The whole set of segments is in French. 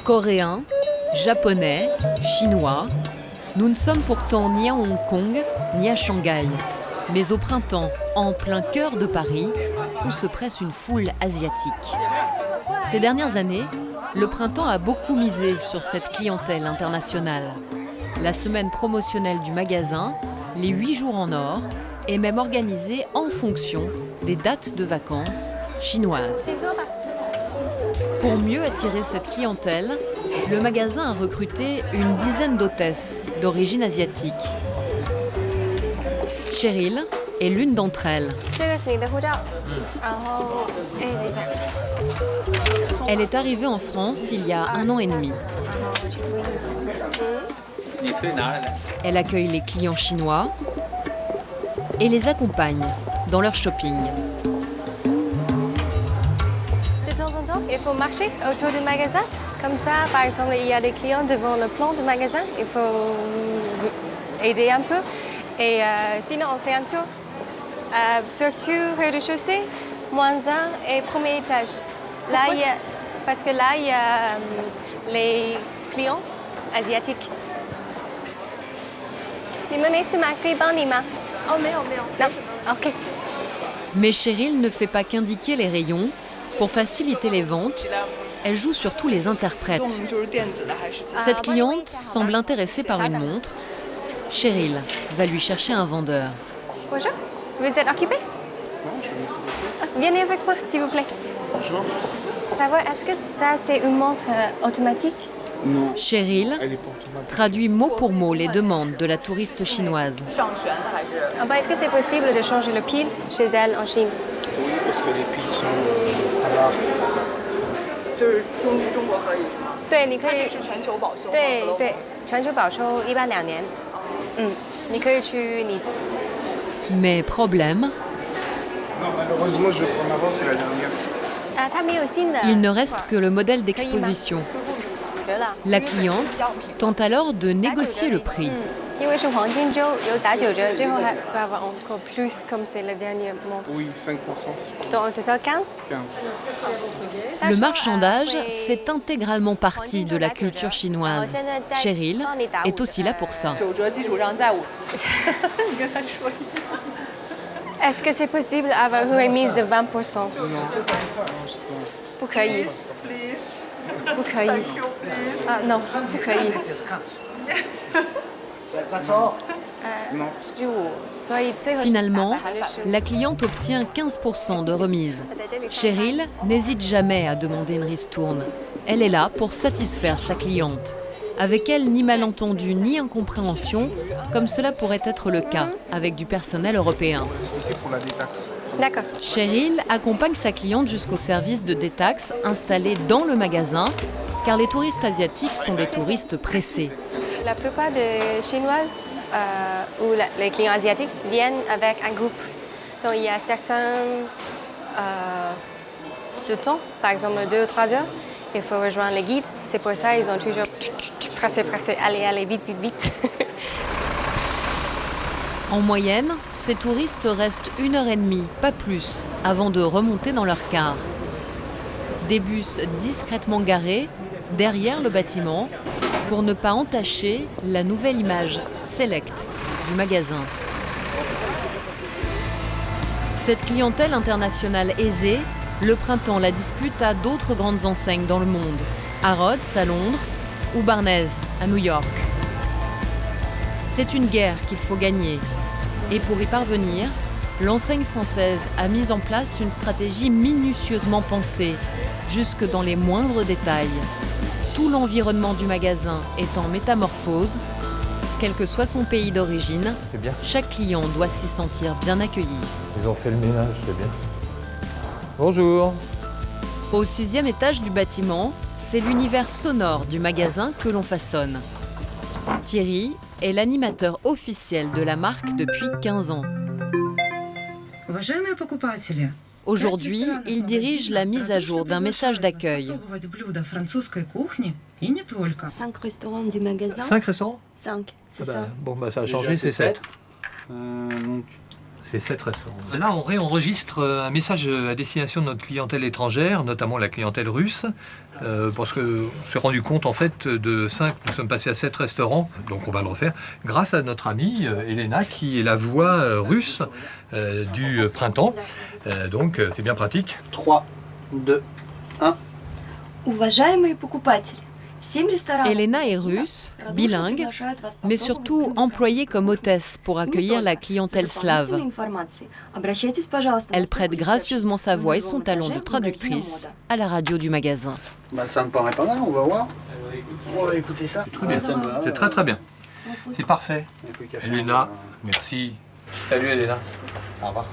Coréens, Japonais, Chinois, nous ne sommes pourtant ni à Hong Kong, ni à Shanghai, mais au printemps, en plein cœur de Paris, où se presse une foule asiatique. Ces dernières années, le printemps a beaucoup misé sur cette clientèle internationale. La semaine promotionnelle du magasin, les 8 jours en or, est même organisée en fonction des dates de vacances chinoises. Pour mieux attirer cette clientèle, le magasin a recruté une dizaine d'hôtesses d'origine asiatique. Cheryl est l'une d'entre elles. Elle est arrivée en France il y a 1 an et demi. Elle accueille les clients chinois et les accompagne dans leur shopping. De temps en temps, il faut marcher autour du magasin. Comme ça, par exemple, il y a des clients devant le plan du magasin. Il faut aider un peu. Et sinon, on fait un tour. Surtout rez-de-chaussée, -1 et premier étage. Là, parce que là, il y a les clients asiatiques. OK. Mais Cheryl ne fait pas qu'indiquer les rayons. Pour faciliter les ventes, elle joue surtout les interprètes. Cette cliente semble intéressée par une montre. Cheryl va lui chercher un vendeur. Bonjour, vous êtes occupé? Non, je vais m'occuper. Venez avec moi, s'il vous plaît. Bonjour. Est-ce que ça, c'est une montre automatique? Non, Cheryl elle est pas automatique. traduit mot pour mot les demandes de la touriste chinoise. Est-ce que c'est possible de changer le pile chez elle en Chine? Oui, parce que les piles sont standards. 就是中国可以是吗？对，你可以它这是全球保修吗？对对，全球保修一般2年。你可以去你。 Mais problème, Non, malheureusement, je vais prendre avant, c'est la dernière. 它没有新的。 il ne reste que le modèle d'exposition. La cliente tente alors de négocier le prix. 因为是黄金周，有打9折，之后还va avoir encore plus comme c'est la dernière montre. Oui, 5%, s'il vous plaît. Donc en total 15. 15. Le marchandage fait intégralement partie de la culture chinoise. Cheryl est aussi là pour ça. 9折基础上再5。你跟他说一下。 Est-ce que c'est possible d'avoir une remise de 20%? Non, je sais pas. 不可以， Please. 不可以。 Thank you, please. non，不可以。 Non, parce que 15%，所以最后是 Finalement, 8%。 la cliente obtient 15% de remise. Cheryl n'hésite jamais à demander une ristourne. Elle est là pour satisfaire sa cliente. Avec elle, ni malentendu ni incompréhension, comme cela pourrait être le cas avec du personnel européen. expliquer pour la détaxe. D'accord. Cheryl accompagne sa cliente jusqu'au service de détaxe installé dans le magasin, car les touristes asiatiques sont des touristes pressés. La plupart des Chinoises ou les clients asiatiques viennent avec un groupe. Donc il y a certains de temps, par exemple 2 ou 3 heures, il faut rejoindre les guides. C'est pour ça qu'ils ont toujours pressé, allez, vite, vite, vite. En moyenne, ces touristes restent 1h30, pas plus, avant de remonter dans leur car. Des bus discrètement garés derrière le bâtiment pour ne pas entacher la nouvelle image select du magasin. Cette clientèle internationale aisée, le printemps la dispute à d'autres grandes enseignes dans le monde, Harrods à Londres ou Barnes à New York. C'est une guerre qu'il faut gagner. Et pour y parvenir, l'enseigne française a mis en place une stratégie minutieusement pensée, jusque dans les moindres détails. Tout l'environnement du magasin est en métamorphose. Quel que soit son pays d'origine, C'est bien. chaque client doit s'y sentir bien accueilli. Ils ont fait le ménage, c'est bien. Bonjour. Au 6e étage du bâtiment, c'est l'univers sonore du magasin que l'on façonne. Thierry est l'animateur officiel de la marque depuis 15 ans. Уважаемые покупатели, Aujourd'hui, il dirige la mise à jour d'un message d'accueil. попробовать блюда французской кухни и не только. 5 restaurants du magasin. 5 restaurants 5, c'est Ah bah, ça. bon, bah ça a Déjà, changé, c'est c'est 7. Donc, C'est 7 restaurants. Là, on réenregistre un message à destination de notre clientèle étrangère, notamment la clientèle russe, parce qu'on s'est rendu compte, en fait, de 5, nous sommes passés à 7 restaurants, donc on va le refaire, grâce à notre amie Elena, qui est la voix russe du printemps. Donc, c'est bien pratique. 3, 2, 1. Уважаемые покупатели, 7 ресторанов. Elena est russe, bilingue, mais surtout employée comme hôtesse pour accueillir la clientèle slave. Elle prête gracieusement sa voix et son talent de traductrice à la radio du magasin. Bah, ça me paraît pas mal, on va voir. On va écouter ça. Très bien, c'est très très bien. C'est parfait. Elena, merci. Salut Elena. Au revoir.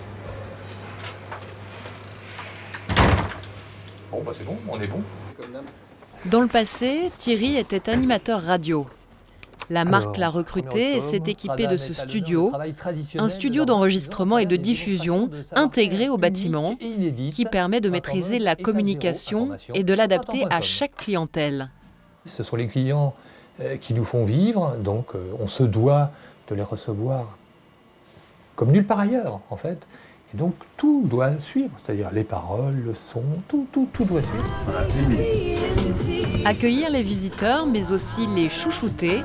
Bon, bah c'est bon, on est bon. Dans le passé, Thierry était animateur radio. La marque l'a recruté et s'est équipée de ce studio, un studio d'enregistrement et de diffusion intégré au bâtiment qui permet de maîtriser la communication et de l'adapter à chaque clientèle. Ce sont les clients qui nous font vivre, donc on se doit de les recevoir comme nulle part ailleurs, en fait. Et donc tout doit suivre, c'est-à-dire les paroles, le son, tout doit suivre. Voilà, accueillir les visiteurs, mais aussi les chouchouter,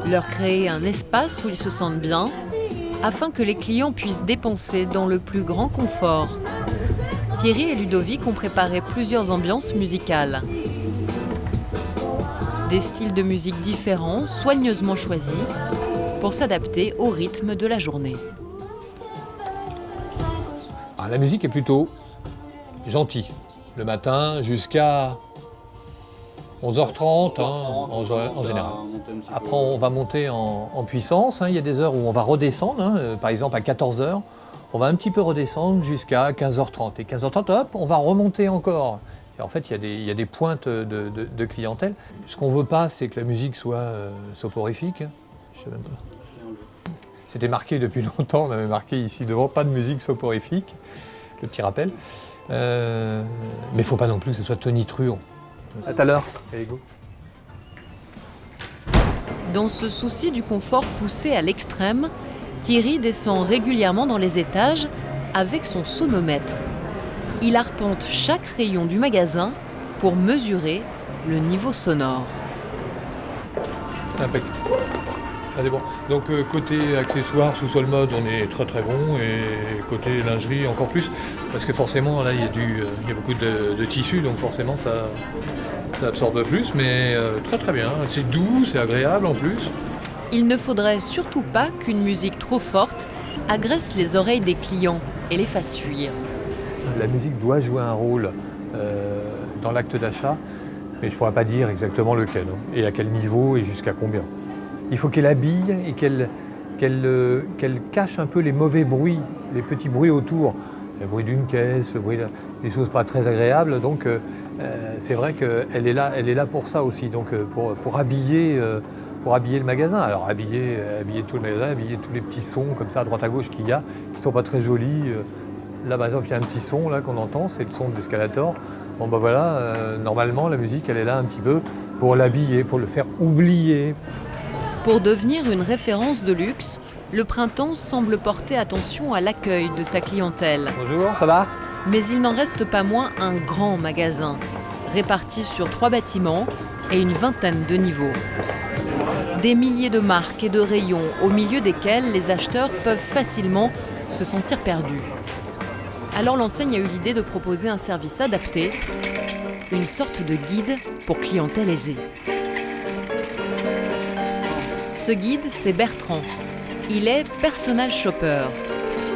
leur créer un espace où ils se sentent bien, afin que les clients puissent dépenser dans le plus grand confort. Thierry et Ludovic ont préparé plusieurs ambiances musicales. Des styles de musique différents, soigneusement choisis, pour s'adapter au rythme de la journée. La musique est plutôt gentille. Le matin jusqu'à 11h30 en général. Après, on va monter en puissance. Il y a des heures où on va redescendre. Par exemple, à 14h, on va un petit peu redescendre jusqu'à 15h30. Et 15h30, hop, on va remonter encore. Et en fait, il y a des pointes de clientèle. Ce qu'on ne veut pas, c'est que la musique soit soporifique. Je sais même pas. C'était marqué depuis longtemps, on avait marqué ici devant, pas de musique soporifique, le petit rappel. Mais il ne faut pas non plus que ce soit tonitruant. À tout à l'heure. Allez, go. Dans ce souci du confort poussé à l'extrême, Thierry descend régulièrement dans les étages avec son sonomètre. Il arpente chaque rayon du magasin pour mesurer le niveau sonore. C'est impeccable. Ah, c'est bon. Donc côté accessoires, sous-sol mode, on est très très bon, et côté lingerie encore plus, parce que forcément là il y a beaucoup de tissu, donc forcément ça absorbe plus, mais très très bien. C'est doux, c'est agréable en plus. Il ne faudrait surtout pas qu'une musique trop forte agresse les oreilles des clients et les fasse fuir. La musique doit jouer un rôle dans l'acte d'achat, mais je ne pourrais pas dire exactement lequel, et à quel niveau et jusqu'à combien. Il faut qu'elle habille et qu'elle cache un peu les mauvais bruits, les petits bruits autour. Le bruit d'une caisse, le bruit des choses pas très agréables. Donc c'est vrai qu'elle est là pour ça aussi, donc pour habiller le magasin. Alors habiller tout le magasin, habiller tous les petits sons comme ça à droite à gauche qu'il y a, qui ne sont pas très jolis. Là par exemple il y a un petit son là qu'on entend, c'est le son de l'escalator. Bon ben voilà, normalement la musique elle est là un petit peu pour l'habiller, pour le faire oublier. Pour devenir une référence de luxe, le Printemps semble porter attention à l'accueil de sa clientèle. Bonjour, ça va ? Mais il n'en reste pas moins un grand magasin, réparti sur 3 bâtiments et une vingtaine de niveaux. Des milliers de marques et de rayons au milieu desquels les acheteurs peuvent facilement se sentir perdus. Alors l'enseigne a eu l'idée de proposer un service adapté, une sorte de guide pour clientèle aisée. Ce guide, c'est Bertrand. Il est personal shopper.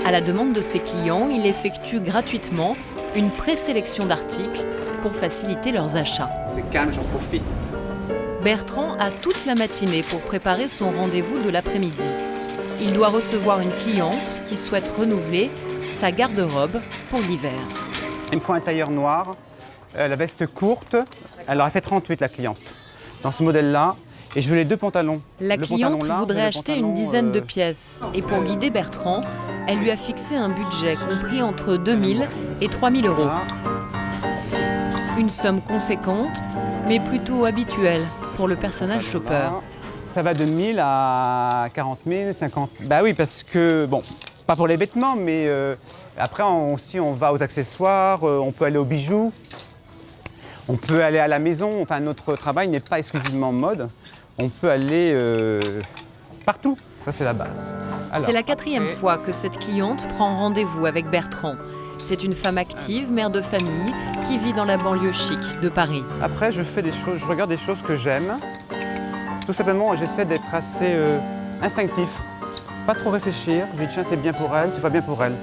À la demande de ses clients, il effectue gratuitement une présélection d'articles pour faciliter leurs achats. C'est calme, j'en profite. Bertrand a toute la matinée pour préparer son rendez-vous de l'après-midi. Il doit recevoir une cliente qui souhaite renouveler sa garde-robe pour l'hiver. Il me faut un tailleur noir, la veste courte. Elle aurait fait 38 la cliente. Dans ce modèle-là, et je veux les 2 pantalons. La cliente voudrait acheter une dizaine de pièces. Et pour guider Bertrand, elle lui a fixé un budget compris entre 2 000 et 3 000 euros. Une somme conséquente, mais plutôt habituelle pour le personal shopper. Ça va de 1 000 à 40 000, 50 000. Bah oui, parce que bon, Pas pour les vêtements, mais après aussi on va aux accessoires, on peut aller aux bijoux, on peut aller à la maison. Enfin, notre travail n'est pas exclusivement mode, on peut aller partout. Ça, c'est la base. Alors, C'est la 4e fois que cette cliente prend rendez-vous avec Bertrand. C'est une femme active, mère de famille, qui vit dans la banlieue chic de Paris. Après, je fais des choses, je regarde des choses que j'aime. Tout simplement, j'essaie d'être assez instinctif. Pas trop réfléchir. Je dis tiens, c'est bien pour elle, c'est pas bien pour elle.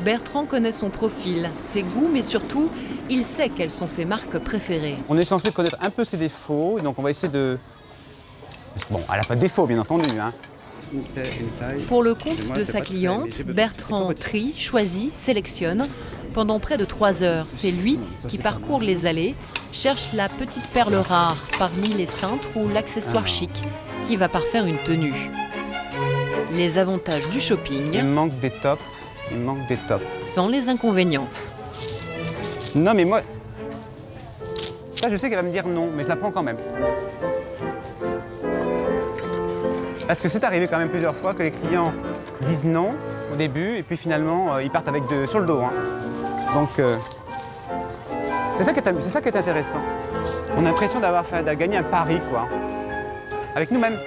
Bertrand connaît son profil, ses goûts, mais surtout, il sait quelles sont ses marques préférées. On est censé connaître un peu ses défauts, donc on va essayer de... Bon, elle n'a pas de défaut, bien entendu. Hein. Pour le compte de sa cliente, Bertrand trie, choisit, sélectionne. Pendant près de 3 heures, c'est lui qui parcourt les allées, cherche la petite perle rare parmi les cintres ou l'accessoire chic qui va parfaire une tenue. Les avantages du shopping Il manque des tops, il manque des tops. sans les inconvénients. Non, mais moi... Ça, je sais qu'elle va me dire non, mais je la prends quand même. Parce que c'est arrivé quand même plusieurs fois que les clients disent non au début et puis finalement ils partent avec sur le dos. Hein. Donc c'est ça qui est intéressant. On a l'impression d'avoir gagné un pari quoi, avec nous-mêmes.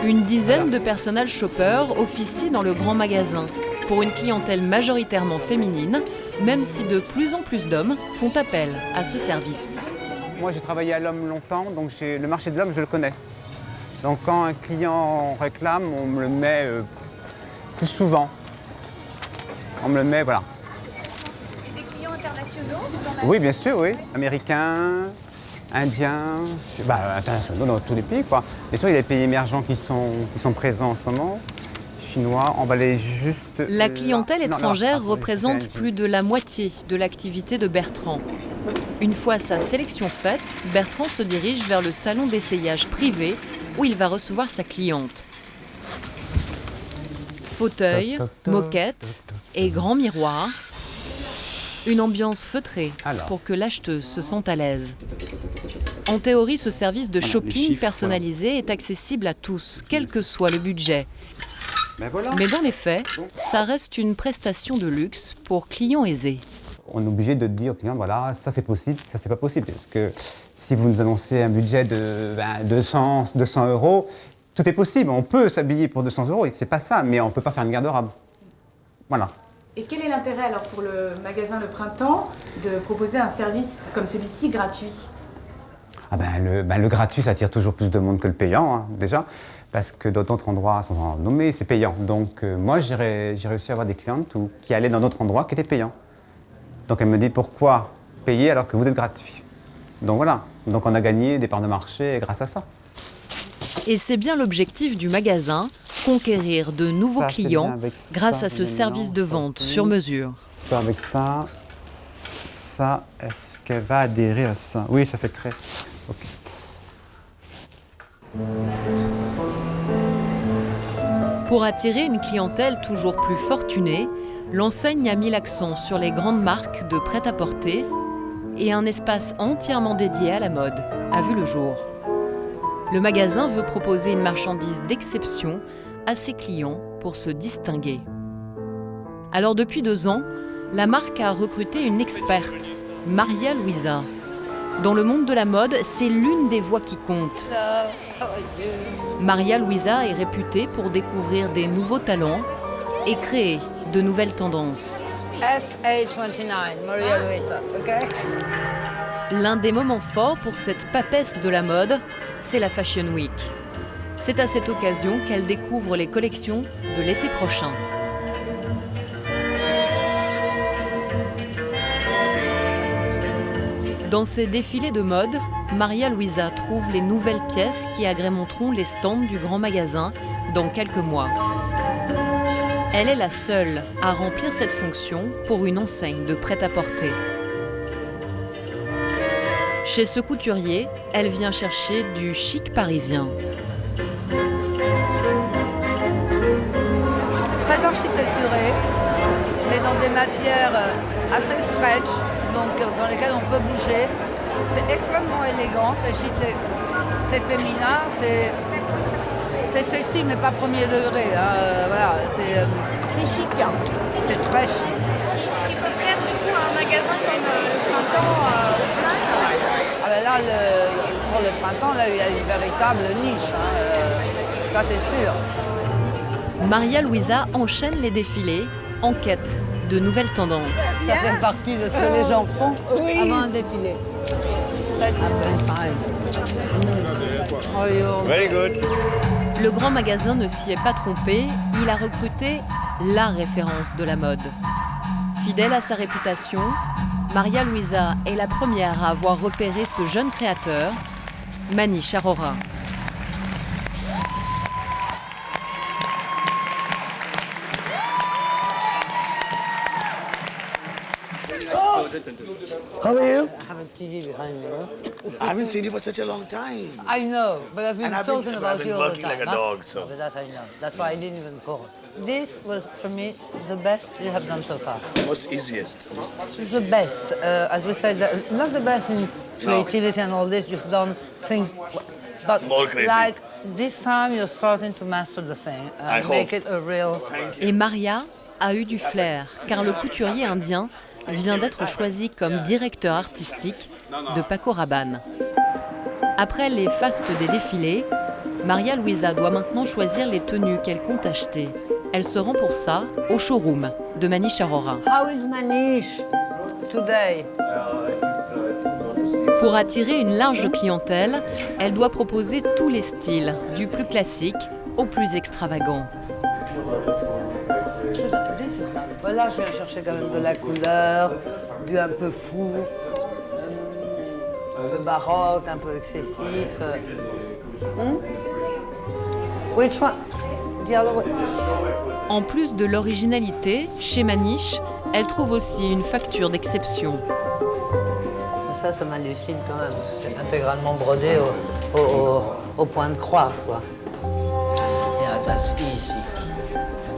Une dizaine de personnel shoppers officient dans le grand magasin pour une clientèle majoritairement féminine, même si de plus en plus d'hommes font appel à ce service. Moi j'ai travaillé à l'homme longtemps, donc le marché de l'homme je le connais. Donc quand un client réclame, on me le met plus souvent. On me le met, voilà. Et des clients internationaux, vous en avez? Oui, bien sûr, oui. Américains, Indiens, internationaux dans tous les pays, quoi. Bien sûr, il y a des pays émergents qui sont présents en ce moment. Chinois, on va aller juste... La clientèle étrangère représente plus de la moitié de l'activité de Bertrand. Une fois sa sélection faite, Bertrand se dirige vers le salon d'essayage privé où il va recevoir sa cliente. Fauteuil, moquette et grand miroir. Une ambiance feutrée pour que l'acheteuse se sente à l'aise. En théorie, ce service de shopping personnalisé est accessible à tous, quel que soit le budget. Mais dans les faits, ça reste une prestation de luxe pour clients aisés. On est obligé de dire au client, voilà, ça c'est possible, ça c'est pas possible. Parce que si vous nous annoncez un budget de 200 €, tout est possible. On peut s'habiller pour 200 €, c'est pas ça, mais on peut pas faire une garde-robe. Voilà. Et quel est l'intérêt alors pour le magasin Le Printemps de proposer un service comme celui-ci gratuit? Le gratuit, ça attire toujours plus de monde que le payant, hein, déjà. Parce que dans d'autres endroits, sans en nommer, c'est payant. Donc moi, j'ai réussi à avoir des clientes qui allaient dans d'autres endroits qui étaient payants. Donc elle me dit pourquoi payer alors que vous êtes gratuit. Donc voilà, donc on a gagné des parts de marché grâce à ça. Et c'est bien l'objectif du magasin, conquérir de nouveaux clients grâce à ce service de vente sur mesure. Avec ça, est-ce qu'elle va adhérer à ça? Oui, ça fait très... Ok. Pour attirer une clientèle toujours plus fortunée, l'enseigne a mis l'accent sur les grandes marques de prêt-à-porter et un espace entièrement dédié à la mode a vu le jour. Le magasin veut proposer une marchandise d'exception à ses clients pour se distinguer. Alors depuis 2 ans, la marque a recruté une experte, Maria Luisa. Dans le monde de la mode, c'est l'une des voix qui compte. Maria Luisa est réputée pour découvrir des nouveaux talents et créer de nouvelles tendances. FA29, Maria Luisa, ok? L'un des moments forts pour cette papesse de la mode, c'est la Fashion Week. C'est à cette occasion qu'elle découvre les collections de l'été prochain. Dans ces défilés de mode, Maria Luisa trouve les nouvelles pièces qui agrémenteront les stands du grand magasin dans quelques mois. Elle est la seule à remplir cette fonction pour une enseigne de prêt-à-porter. Chez ce couturier, elle vient chercher du chic parisien. Très architecturé, mais dans des matières assez stretch, donc dans lesquelles on peut bouger. C'est extrêmement élégant, c'est chic, c'est féminin, c'est sexy mais pas premier degré. Hein. Voilà, C'est chic. C'est très chic. Ce qui peut plaire du coup à un magasin comme le Printemps Haussmann. Ah ben là, pour le printemps, là, il y a une véritable niche, hein, ça c'est sûr. Maria Luisa enchaîne les défilés en quête de nouvelles tendances. Ça fait partie de ce que les gens font avant un défilé. I'm doing fine. Oh, Very good. Le grand magasin ne s'y est pas trompé, il a recruté la référence de la mode. Fidèle à sa réputation, Maria Luisa est la première à avoir repéré ce jeune créateur, Manish Arora. How are you? I have a TV behind me. I haven't seen you for such a long time. I know, but I've been And I've talking been about you all the working time. like a huh? dog, so. But that I know. That's why I didn't even call. This was, for me, the best you have done so far. Most easiest. It's the best. As we said, not the best in creativity and all this. You've done things, but More crazy. like this time you're starting to master the thing I and make hope. it a real. Et Maria a eu du flair, car le couturier indien vient d'être choisi comme directeur artistique de Paco Rabanne. Après les fastes des défilés, Maria Luisa doit maintenant choisir les tenues qu'elle compte acheter. Elle se rend pour ça au showroom de Manish Arora. How is Manish today? Pour attirer une large clientèle, elle doit proposer tous les styles, du plus classique au plus extravagant. Là, je viens chercher quand même de la couleur, du un peu fou, un peu baroque, un peu excessif. Which one? The other way. En plus de l'originalité, chez Manish, elle trouve aussi une facture d'exception. Ça m'hallucine quand même. C'est intégralement brodé au point de croix, quoi. Yeah, that's easy.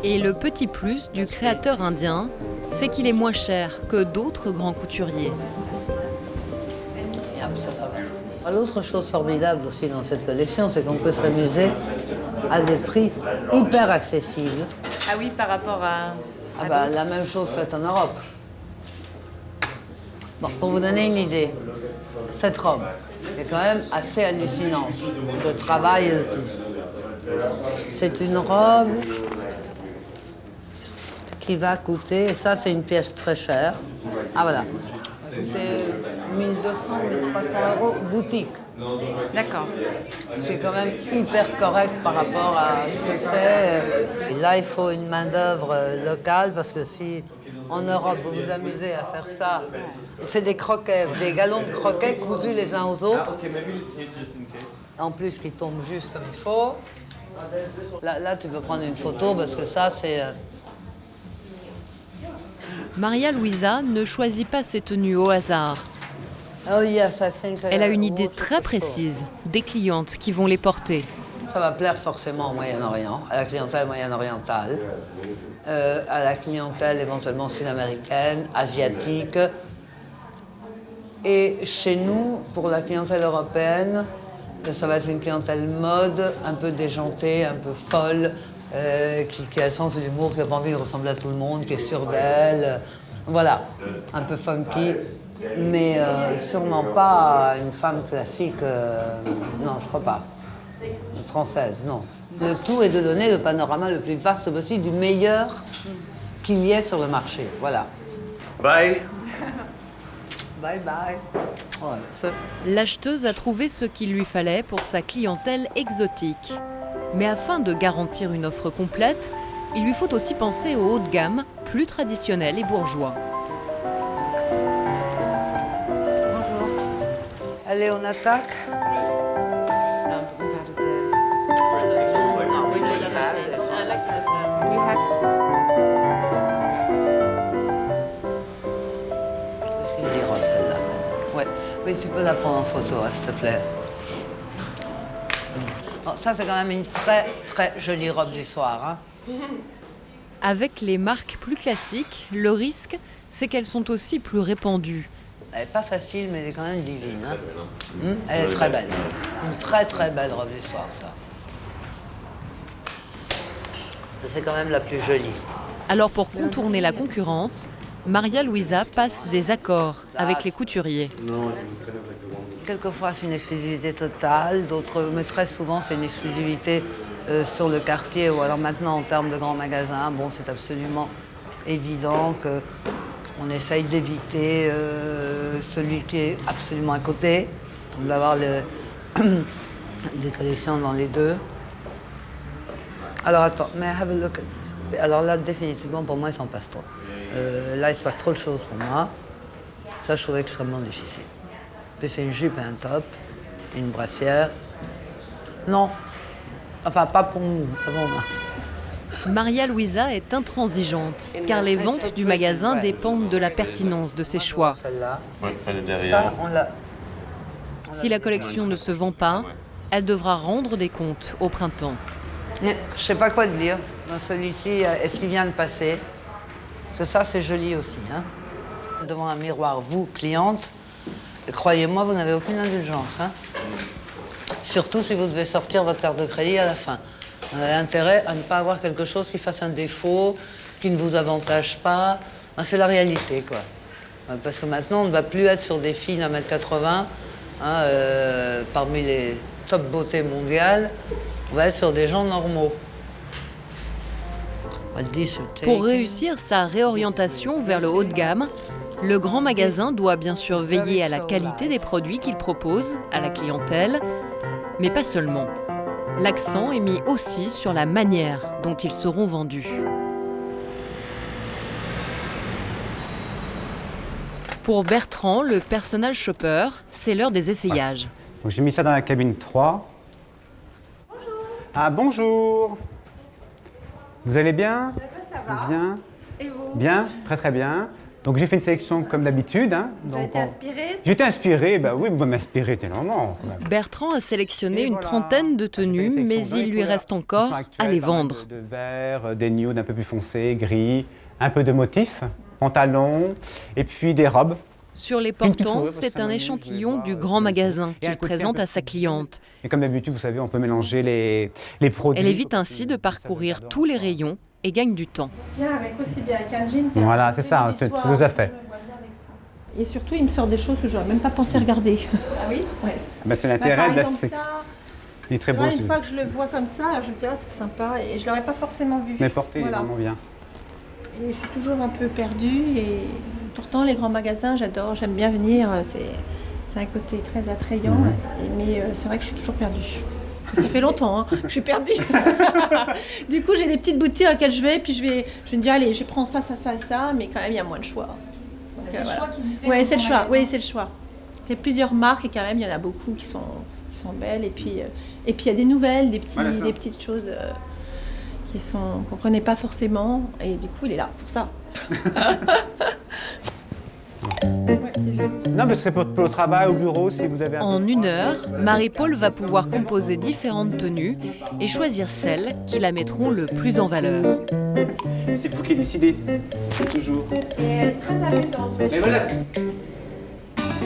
Et le petit plus du créateur indien, c'est qu'il est moins cher que d'autres grands couturiers. Yeah, ça va. L'autre chose formidable aussi dans cette collection, c'est qu'on peut s'amuser à des prix hyper accessibles. Ah oui, par rapport à... Ah bah, la même chose faite en Europe. Bon, pour vous donner une idée, cette robe est quand même assez hallucinante, de travail et de tout. C'est une robe qui va coûter, et ça c'est une pièce très chère, ah voilà, c'est 1200, 1300 € boutique. D'accord. C'est quand même hyper correct par rapport à ce que c'est. Et là, il faut une main-d'œuvre locale parce que si en Europe vous vous amusez à faire ça, c'est des croquets, des galons de croquets cousus les uns aux autres. En plus, qui tombent juste comme il faut. Là, tu peux prendre une photo parce que ça, c'est. Maria Luisa ne choisit pas ses tenues au hasard. Oh yes, I think, Elle a une idée très précise des clientes qui vont les porter. Ça va plaire forcément au Moyen-Orient, à la clientèle moyen-orientale, à la clientèle éventuellement sud-américaine, asiatique. Et chez nous, pour la clientèle européenne, ça va être une clientèle mode, un peu déjantée, un peu folle, qui a le sens de l'humour, qui n'a pas envie de ressembler à tout le monde, qui est sûre d'elle. Voilà, un peu funky. Mais sûrement pas une femme classique, non, je crois pas. Une française, non. Le tout est de donner le panorama le plus vaste possible du meilleur qu'il y ait sur le marché, voilà. Bye. Bye bye. Ouais, L'acheteuse a trouvé ce qu'il lui fallait pour sa clientèle exotique. Mais afin de garantir une offre complète, il lui faut aussi penser au haut de gamme, plus traditionnel et bourgeois. Allez, on attaque. Est-ce qu'il y a des robes, celle-là? Ouais. Oui, tu peux la prendre en photo, s'il te plaît. Bon, ça, c'est quand même une très, très jolie robe du soir. Hein. Avec les marques plus classiques, le risque, c'est qu'elles sont aussi plus répandues. Elle n'est pas facile, mais elle est quand même divine. Hein. Elle est très belle. Une très très belle robe du soir, ça. C'est quand même la plus jolie. Alors pour contourner la concurrence, Maria Luisa passe des accords avec les couturiers. Quelquefois, c'est une exclusivité totale, d'autres, mais très souvent, c'est une exclusivité sur le quartier, ou alors maintenant, en termes de grands magasins, bon, c'est absolument évident qu'on essaye d'éviter celui qui est absolument à côté, d'avoir des collections dans les deux. Alors attends, mais have a look at this. Alors là, définitivement, pour moi, il s'en passe trop. Là, il se passe trop de choses pour moi. Ça, je trouve extrêmement difficile. Puis c'est une jupe et un top, une brassière. Non. Enfin, pas pour nous, pas pour moi. Maria Luisa est intransigeante, car les ventes du magasin dépendent de la pertinence de ses choix. Ça, on l'a. Si la collection ne se vend pas, elle devra rendre des comptes au printemps. Je ne sais pas quoi te dire. Dans celui-ci, est-ce qu'il vient de passer? Parce que ça, c'est joli aussi. Hein? Devant un miroir, vous, cliente, croyez-moi, vous n'avez aucune indulgence. Hein? Surtout si vous devez sortir votre carte de crédit à la fin. Vous avez intérêt à ne pas avoir quelque chose qui fasse un défaut, qui ne vous avantage pas. C'est la réalité, quoi. Parce que maintenant, on ne va plus être sur des filles d'1m80, hein, parmi les top beautés mondiales. On va être sur des gens normaux. Pour réussir sa réorientation vers le haut de gamme, le grand magasin doit bien sûr veiller à la qualité des produits qu'il propose à la clientèle, mais pas seulement. L'accent est mis aussi sur la manière dont ils seront vendus. Pour Bertrand, le personal shopper, c'est l'heure des essayages. Donc, j'ai mis ça dans la cabine 3. Bonjour. Ah, bonjour. Vous allez bien? Ça va. Bien. Et vous? Bien, très très bien. Donc j'ai fait une sélection comme d'habitude. Hein. Vous avez été inspiré? J'étais inspiré, bah oui, vous pouvez m'inspirer tellement. Bertrand a sélectionné une trentaine de tenues, mais il lui reste encore à les vendre. De vert, des nudes un peu plus foncés, gris, un peu de motifs, pantalons, et puis des robes. Sur les portants, c'est un échantillon du grand magasin qu'il présente à sa cliente. Et comme d'habitude, vous savez, on peut mélanger les produits. Elle évite ainsi de parcourir tous les rayons et gagne du temps. Bien, avec aussi bien avec un jean. Voilà, c'est ça, tout à fait. Et surtout, il me sort des choses que je n'aurais même pas pensé regarder. Ah oui? Ouais, c'est ça. Ben, c'est l'intérêt de la... Il est très beau. Une fois que je le vois comme ça, alors je me dis, ah, c'est sympa, et je ne l'aurais pas forcément vu. Mais porté, il est vraiment bien. Et je suis toujours un peu perdue, et pourtant, les grands magasins, j'adore, j'aime bien venir, c'est un côté très attrayant, mais c'est vrai que je suis toujours perdue. Ça fait longtemps hein, que je suis perdue. Du coup, j'ai des petites boutiques à laquelle je vais, puis je vais me dire, allez, je prends ça, ça, ça et ça, mais quand même, il y a moins de choix. C'est le choix qui vous plaît? Oui, c'est le choix. Oui, c'est le choix. C'est plusieurs marques et quand même, il y en a beaucoup qui sont belles. Et puis, il y a des nouvelles, des petites choses qu'on ne connaît pas forcément. Et du coup, il est là pour ça. Non, mais c'est pour le travail, au bureau, si vous avez... En 1 heure, Marie-Paul va pouvoir composer différentes tenues et choisir celles qui la mettront le plus en valeur. C'est vous qui décidez, toujours. Et elle est très amusante. Mais voilà.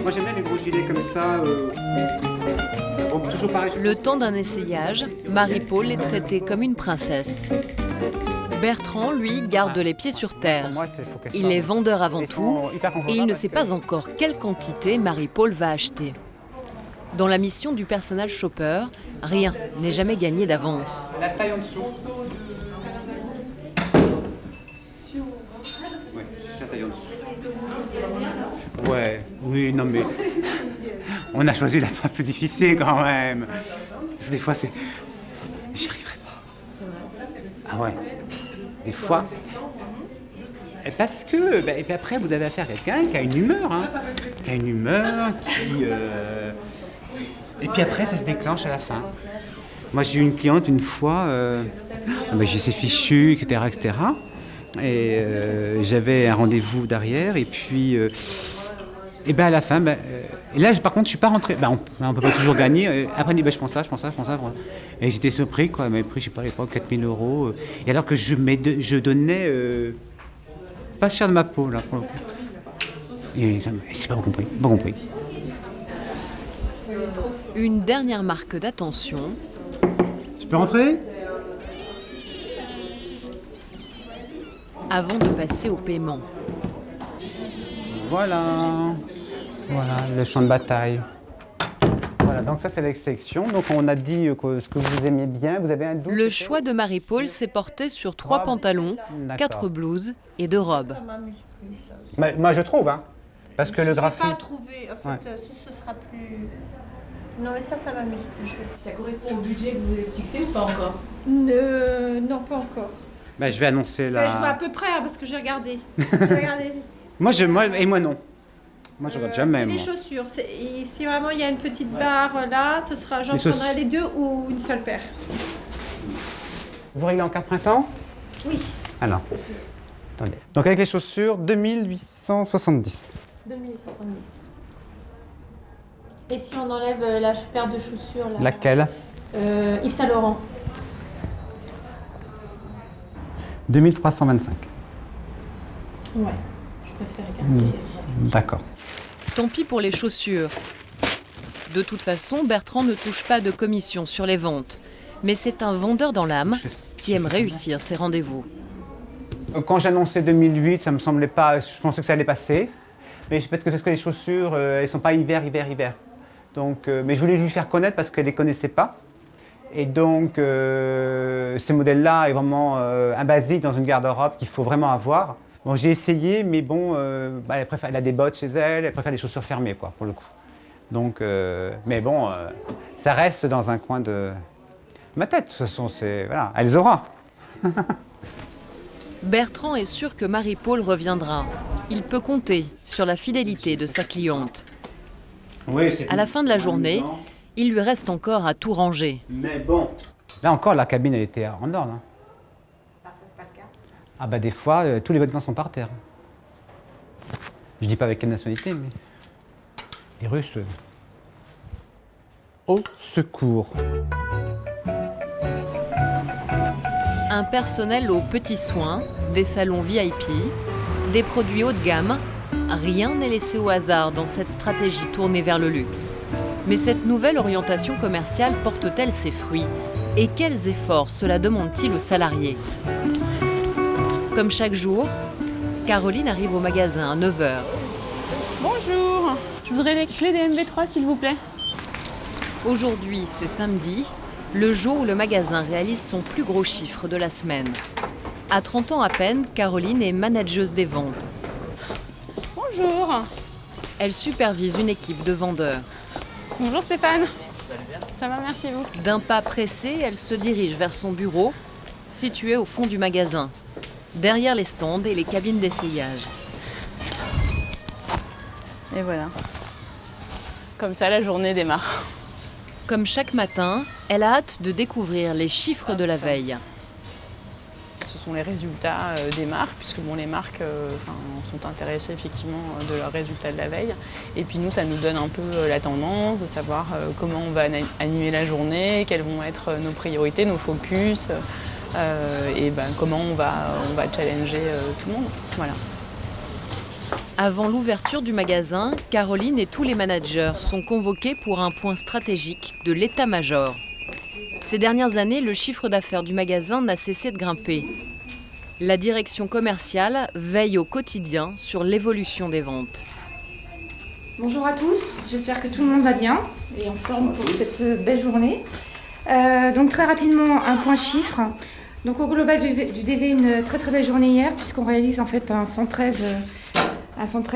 Moi, j'aime bien les gros gilets comme ça. Toujours pareil. Le temps d'un essayage, Marie-Paul est traitée comme une princesse. Bertrand, lui, garde les pieds sur terre. Il est vendeur avant tout et il ne sait pas encore quelle quantité Marie-Paul va acheter. Dans la mission du personal shopper, rien n'est jamais gagné d'avance. La taille en dessous. Oui, la taille en dessous. Ouais, oui, non mais... On a choisi la taille plus difficile quand même. Parce que des fois, c'est... J'y arriverai pas. Ah ouais. Des fois, parce que, et puis après, vous avez affaire à quelqu'un qui a une humeur, hein, et puis après, ça se déclenche à la fin. Moi, j'ai eu une cliente une fois, j'ai ses fichus, etc., etc., et j'avais un rendez-vous derrière, et puis, à la fin, et là, par contre, je suis pas rentré. On peut pas toujours gagner. Après, je prends ça. Et j'étais surpris, quoi. Elle m'avait pris, je sais pas, à l'époque, 4 000 €. Et alors que je donnais pas cher de ma peau, là, pour le coup. Et c'est pas compris. Une dernière marque d'attention. Je peux rentrer? avant de passer au paiement. Voilà, voilà le champ de bataille. Voilà, donc ça c'est la sélection. Donc on a dit que ce que vous aimiez bien, vous avez un doute. Le choix de Marie-Paul s'est porté sur 3 pantalons, 4 blouses et 2 robes. Ça m'amuse plus, ça aussi. Mais, moi je trouve, hein, parce que le graphique... Je ne vais pas trouver, en fait, ce sera plus... Non mais ça m'amuse plus. Ça correspond au budget que vous vous êtes fixé ou pas encore? Non, pas encore. Ben, je vais annoncer la... Je vois à peu près, hein, parce que j'ai regardé. moi non. Moi je regarde jamais. C'est les moi. chaussures. Et si vraiment il y a une petite barre là, ce sera, j'en prendrai les 2 ou une seule paire. Vous réglez en carte printemps? Oui. Alors, attendez. Donc avec les chaussures, 2870. 2870. Et si on enlève la paire de chaussures là? Laquelle? Yves Saint Laurent. 2325. Ouais, je préfère garder. D'accord. Tant pis pour les chaussures. De toute façon, Bertrand ne touche pas de commission sur les ventes. Mais c'est un vendeur dans l'âme qui aime réussir ses rendez-vous. Quand j'annonçais 2008, ça me semblait pas... Je pensais que ça allait passer. Mais peut-être que parce que les chaussures, elles sont pas hiver. Donc, mais je voulais lui faire connaître parce qu'elle les connaissait pas. Et donc, ce modèle-là est vraiment un basique dans une garde-robe qu'il faut vraiment avoir. Bon, j'ai essayé, mais bon, elle a des bottes chez elle, elle préfère les chaussures fermées, quoi, pour le coup. Donc, mais bon, ça reste dans un coin de ma tête. De toute façon, voilà, elle les aura. Bertrand est sûr que Marie-Paul reviendra. Il peut compter sur la fidélité de sa cliente. Oui, à la fin de la journée, il lui reste encore à tout ranger. Mais bon. Là encore, la cabine, elle était en ordre. Hein. Parfois, c'est pas le cas. Ah bah des fois, tous les vêtements sont par terre. Je dis pas avec quelle nationalité, mais... Les Russes... Au secours. Un personnel aux petits soins, des salons VIP, des produits haut de gamme. Rien n'est laissé au hasard dans cette stratégie tournée vers le luxe. Mais cette nouvelle orientation commerciale porte-t-elle ses fruits? Et quels efforts cela demande-t-il aux salariés? Comme chaque jour, Caroline arrive au magasin à 9h. Bonjour, je voudrais les clés des MV3 s'il vous plaît. Aujourd'hui, c'est samedi, le jour où le magasin réalise son plus gros chiffre de la semaine. À 30 ans à peine, Caroline est manageuse des ventes. Bonjour. Elle supervise une équipe de vendeurs. Bonjour Stéphane. Ça va, merci vous. D'un pas pressé, elle se dirige vers son bureau, situé au fond du magasin, derrière les stands et les cabines d'essayage. Et voilà. Comme ça, la journée démarre. Comme chaque matin, elle a hâte de découvrir les chiffres de la veille. Ce sont les résultats des marques, puisque bon, les marques sont intéressées effectivement de leurs résultats de la veille. Et puis nous, ça nous donne un peu la tendance de savoir comment on va animer la journée, quelles vont être nos priorités, nos focus, et comment on va challenger tout le monde. Voilà. Avant l'ouverture du magasin, Caroline et tous les managers sont convoqués pour un point stratégique de l'état-major. Ces dernières années, le chiffre d'affaires du magasin n'a cessé de grimper. La direction commerciale veille au quotidien sur l'évolution des ventes. Bonjour à tous, j'espère que tout le monde va bien et en forme pour cette belle journée. Donc très rapidement, un point chiffre. Donc au global du DV, une très très belle journée hier puisqu'on réalise en fait un 113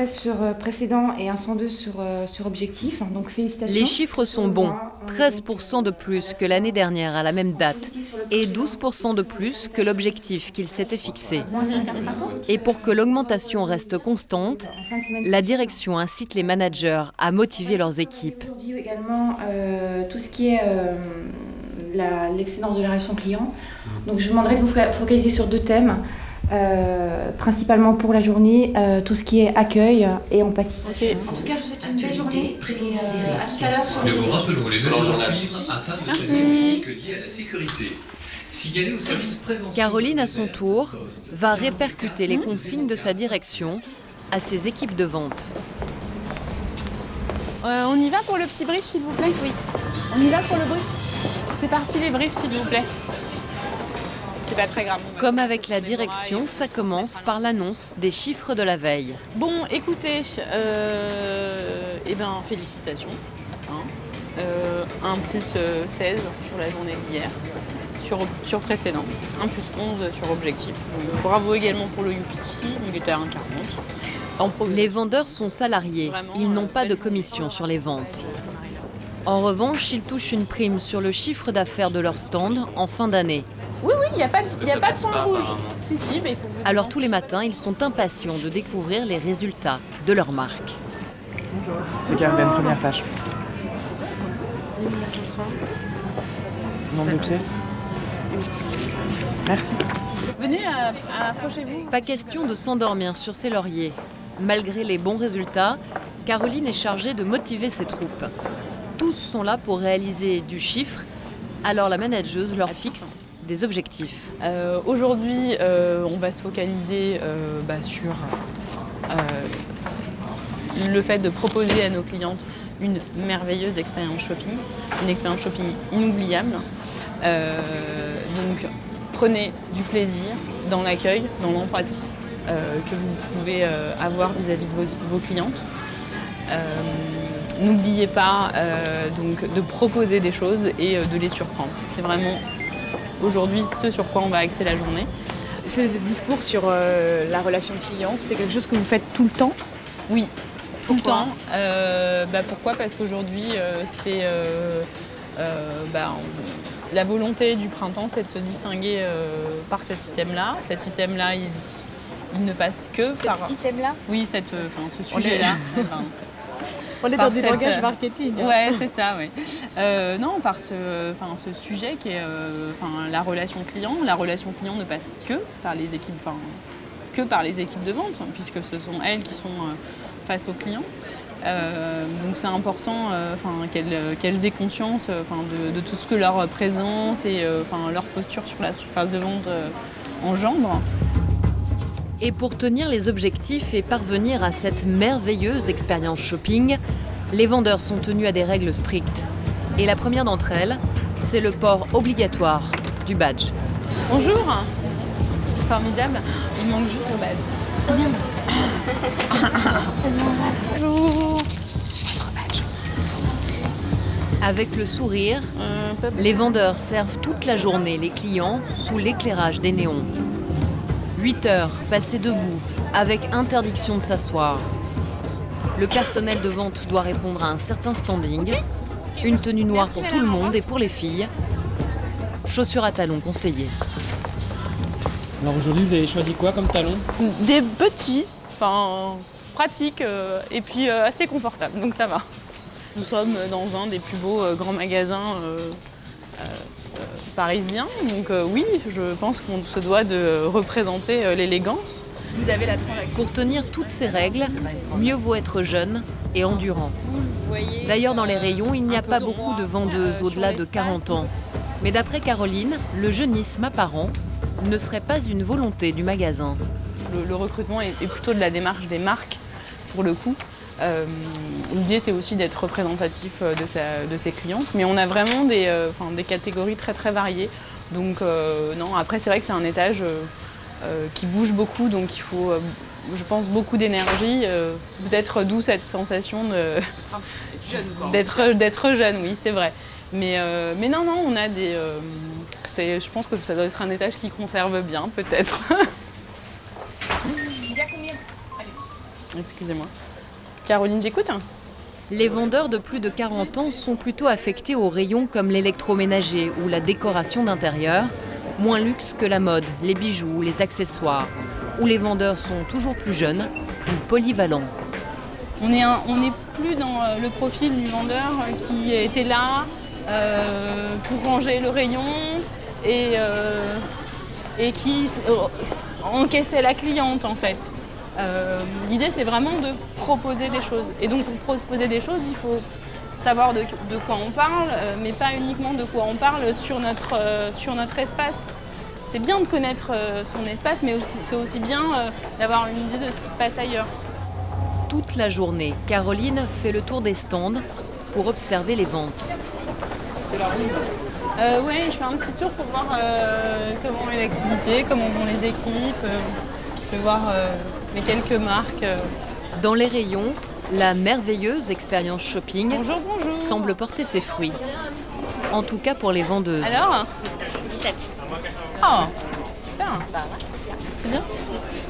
sur précédent et un 102 sur objectif. Donc félicitations. Les chiffres sont bons. 13% de plus que l'année dernière à la même date et 12% de plus que l'objectif qu'il s'était fixé. Et pour que l'augmentation reste constante, la direction incite les managers à motiver leurs équipes. Aujourd'hui également tout ce qui est l'excellence de la relation client. Donc je vous demanderai de vous focaliser sur 2 thèmes. Principalement pour la journée, tout ce qui est accueil et empathie. Okay. En tout cas, je vous souhaite une belle journée. À tout à l'heure sur Nous vous rappelons les mesures à suivre afin de se liées à la sécurité. Signaler au service préventif. Caroline, à son tour, va répercuter les consignes de sa direction à ses équipes de vente. On y va pour le petit brief, s'il vous plaît? Oui. On y va pour le brief? C'est parti, les briefs, s'il vous plaît. c'est pas très grave. Comme avec la direction, ça commence par l'annonce des chiffres de la veille. Bon, écoutez, félicitations. Hein. 1 plus 16 sur la journée d'hier, sur précédent. 1 plus 11 sur objectif. Donc, bravo également pour le UPT, il était à 1,40. Les vendeurs sont salariés, ils n'ont pas de commission sur les ventes. En revanche, ils touchent une prime sur le chiffre d'affaires de leur stand en fin d'année. Oui, il n'y a pas de point rouge. Si, mais il faut que vous... Alors tous les matins, ils sont impatients de découvrir les résultats de leur marque. Bonjour. C'est Carmen, première page. 2930. Nombre de pièces. Merci. Venez, approchez-vous. Pas question de s'endormir sur ses lauriers. Malgré les bons résultats, Caroline est chargée de motiver ses troupes. Tous sont là pour réaliser du chiffre, alors la manageuse leur fixe des objectifs. Aujourd'hui, on va se focaliser sur le fait de proposer à nos clientes une merveilleuse expérience shopping, une expérience shopping inoubliable. Donc, prenez du plaisir dans l'accueil, dans l'empathie que vous pouvez avoir vis-à-vis de vos clientes. N'oubliez pas donc de proposer des choses et de les surprendre. C'est vraiment aujourd'hui ce sur quoi on va axer la journée. Ce discours sur la relation client, c'est quelque chose que vous faites tout le temps? Oui, tout le temps. Pourquoi? Parce qu'aujourd'hui, c'est la volonté du printemps, c'est de se distinguer par cet item-là. Cet item-là, il ne passe que par... Cet item-là? Oui, ce sujet-là. On est dans des langages marketing. Ouais, c'est ça, oui. Non, par ce sujet qui est la relation client. La relation client ne passe que par les équipes, de vente, puisque ce sont elles qui sont face aux clients. Donc c'est important qu'elles aient conscience de tout ce que leur présence et leur posture sur la surface de vente engendre. Et pour tenir les objectifs et parvenir à cette merveilleuse expérience shopping, les vendeurs sont tenus à des règles strictes. Et la première d'entre elles, c'est le port obligatoire du badge. Bonjour. Formidable. Il manque juste le badge. Bonjour. Votre badge. Avec le sourire, les vendeurs servent toute la journée les clients sous l'éclairage des néons. 8 heures passées debout, avec interdiction de s'asseoir. Le personnel de vente doit répondre à un certain standing. Une tenue noire pour tout le monde et pour les filles. Chaussures à talons conseillées. Alors aujourd'hui, vous avez choisi quoi comme talons? Des petits, pratiques et puis assez confortables, donc ça va. Nous sommes dans un des plus beaux grands magasins parisien, donc oui, je pense qu'on se doit de représenter l'élégance. Vous avez la transaction. Pour tenir toutes ces règles, mieux vaut être jeune et endurant. D'ailleurs, dans les rayons, il n'y a pas beaucoup de vendeuses au-delà de 40 ans. Mais d'après Caroline, le jeunisme apparent ne serait pas une volonté du magasin. Le recrutement est plutôt de la démarche des marques, pour le coup. L'idée, c'est aussi d'être représentatif de ses clientes, mais on a vraiment des catégories très très variées. Donc non, après c'est vrai que c'est un étage qui bouge beaucoup, donc il faut, je pense, beaucoup d'énergie, peut-être d'où cette sensation d'être jeune, oui, c'est vrai. Mais non, on a des... je pense que ça doit être un étage qui conserve bien, peut-être. Il y a combien? Allez. Excusez-moi. Caroline, j'écoute. Les vendeurs de plus de 40 ans sont plutôt affectés aux rayons comme l'électroménager ou la décoration d'intérieur, moins luxe que la mode, les bijoux, les accessoires, où les vendeurs sont toujours plus jeunes, plus polyvalents. On n'est plus dans le profil du vendeur qui était là pour ranger le rayon et qui encaissait la cliente en fait. L'idée, c'est vraiment de proposer des choses. Et donc, pour proposer des choses, il faut savoir de quoi on parle, mais pas uniquement de quoi on parle sur notre espace. C'est bien de connaître son espace, mais c'est aussi bien d'avoir une idée de ce qui se passe ailleurs. Toute la journée, Caroline fait le tour des stands pour observer les ventes. C'est la ronde. Oui, je fais un petit tour pour voir comment est l'activité, comment vont les équipes. Je vais voir les quelques marques. Dans les rayons, la merveilleuse expérience shopping Bonjour. semble porter ses fruits. En tout cas pour les vendeuses. Alors 17. Oh, super. C'est bien.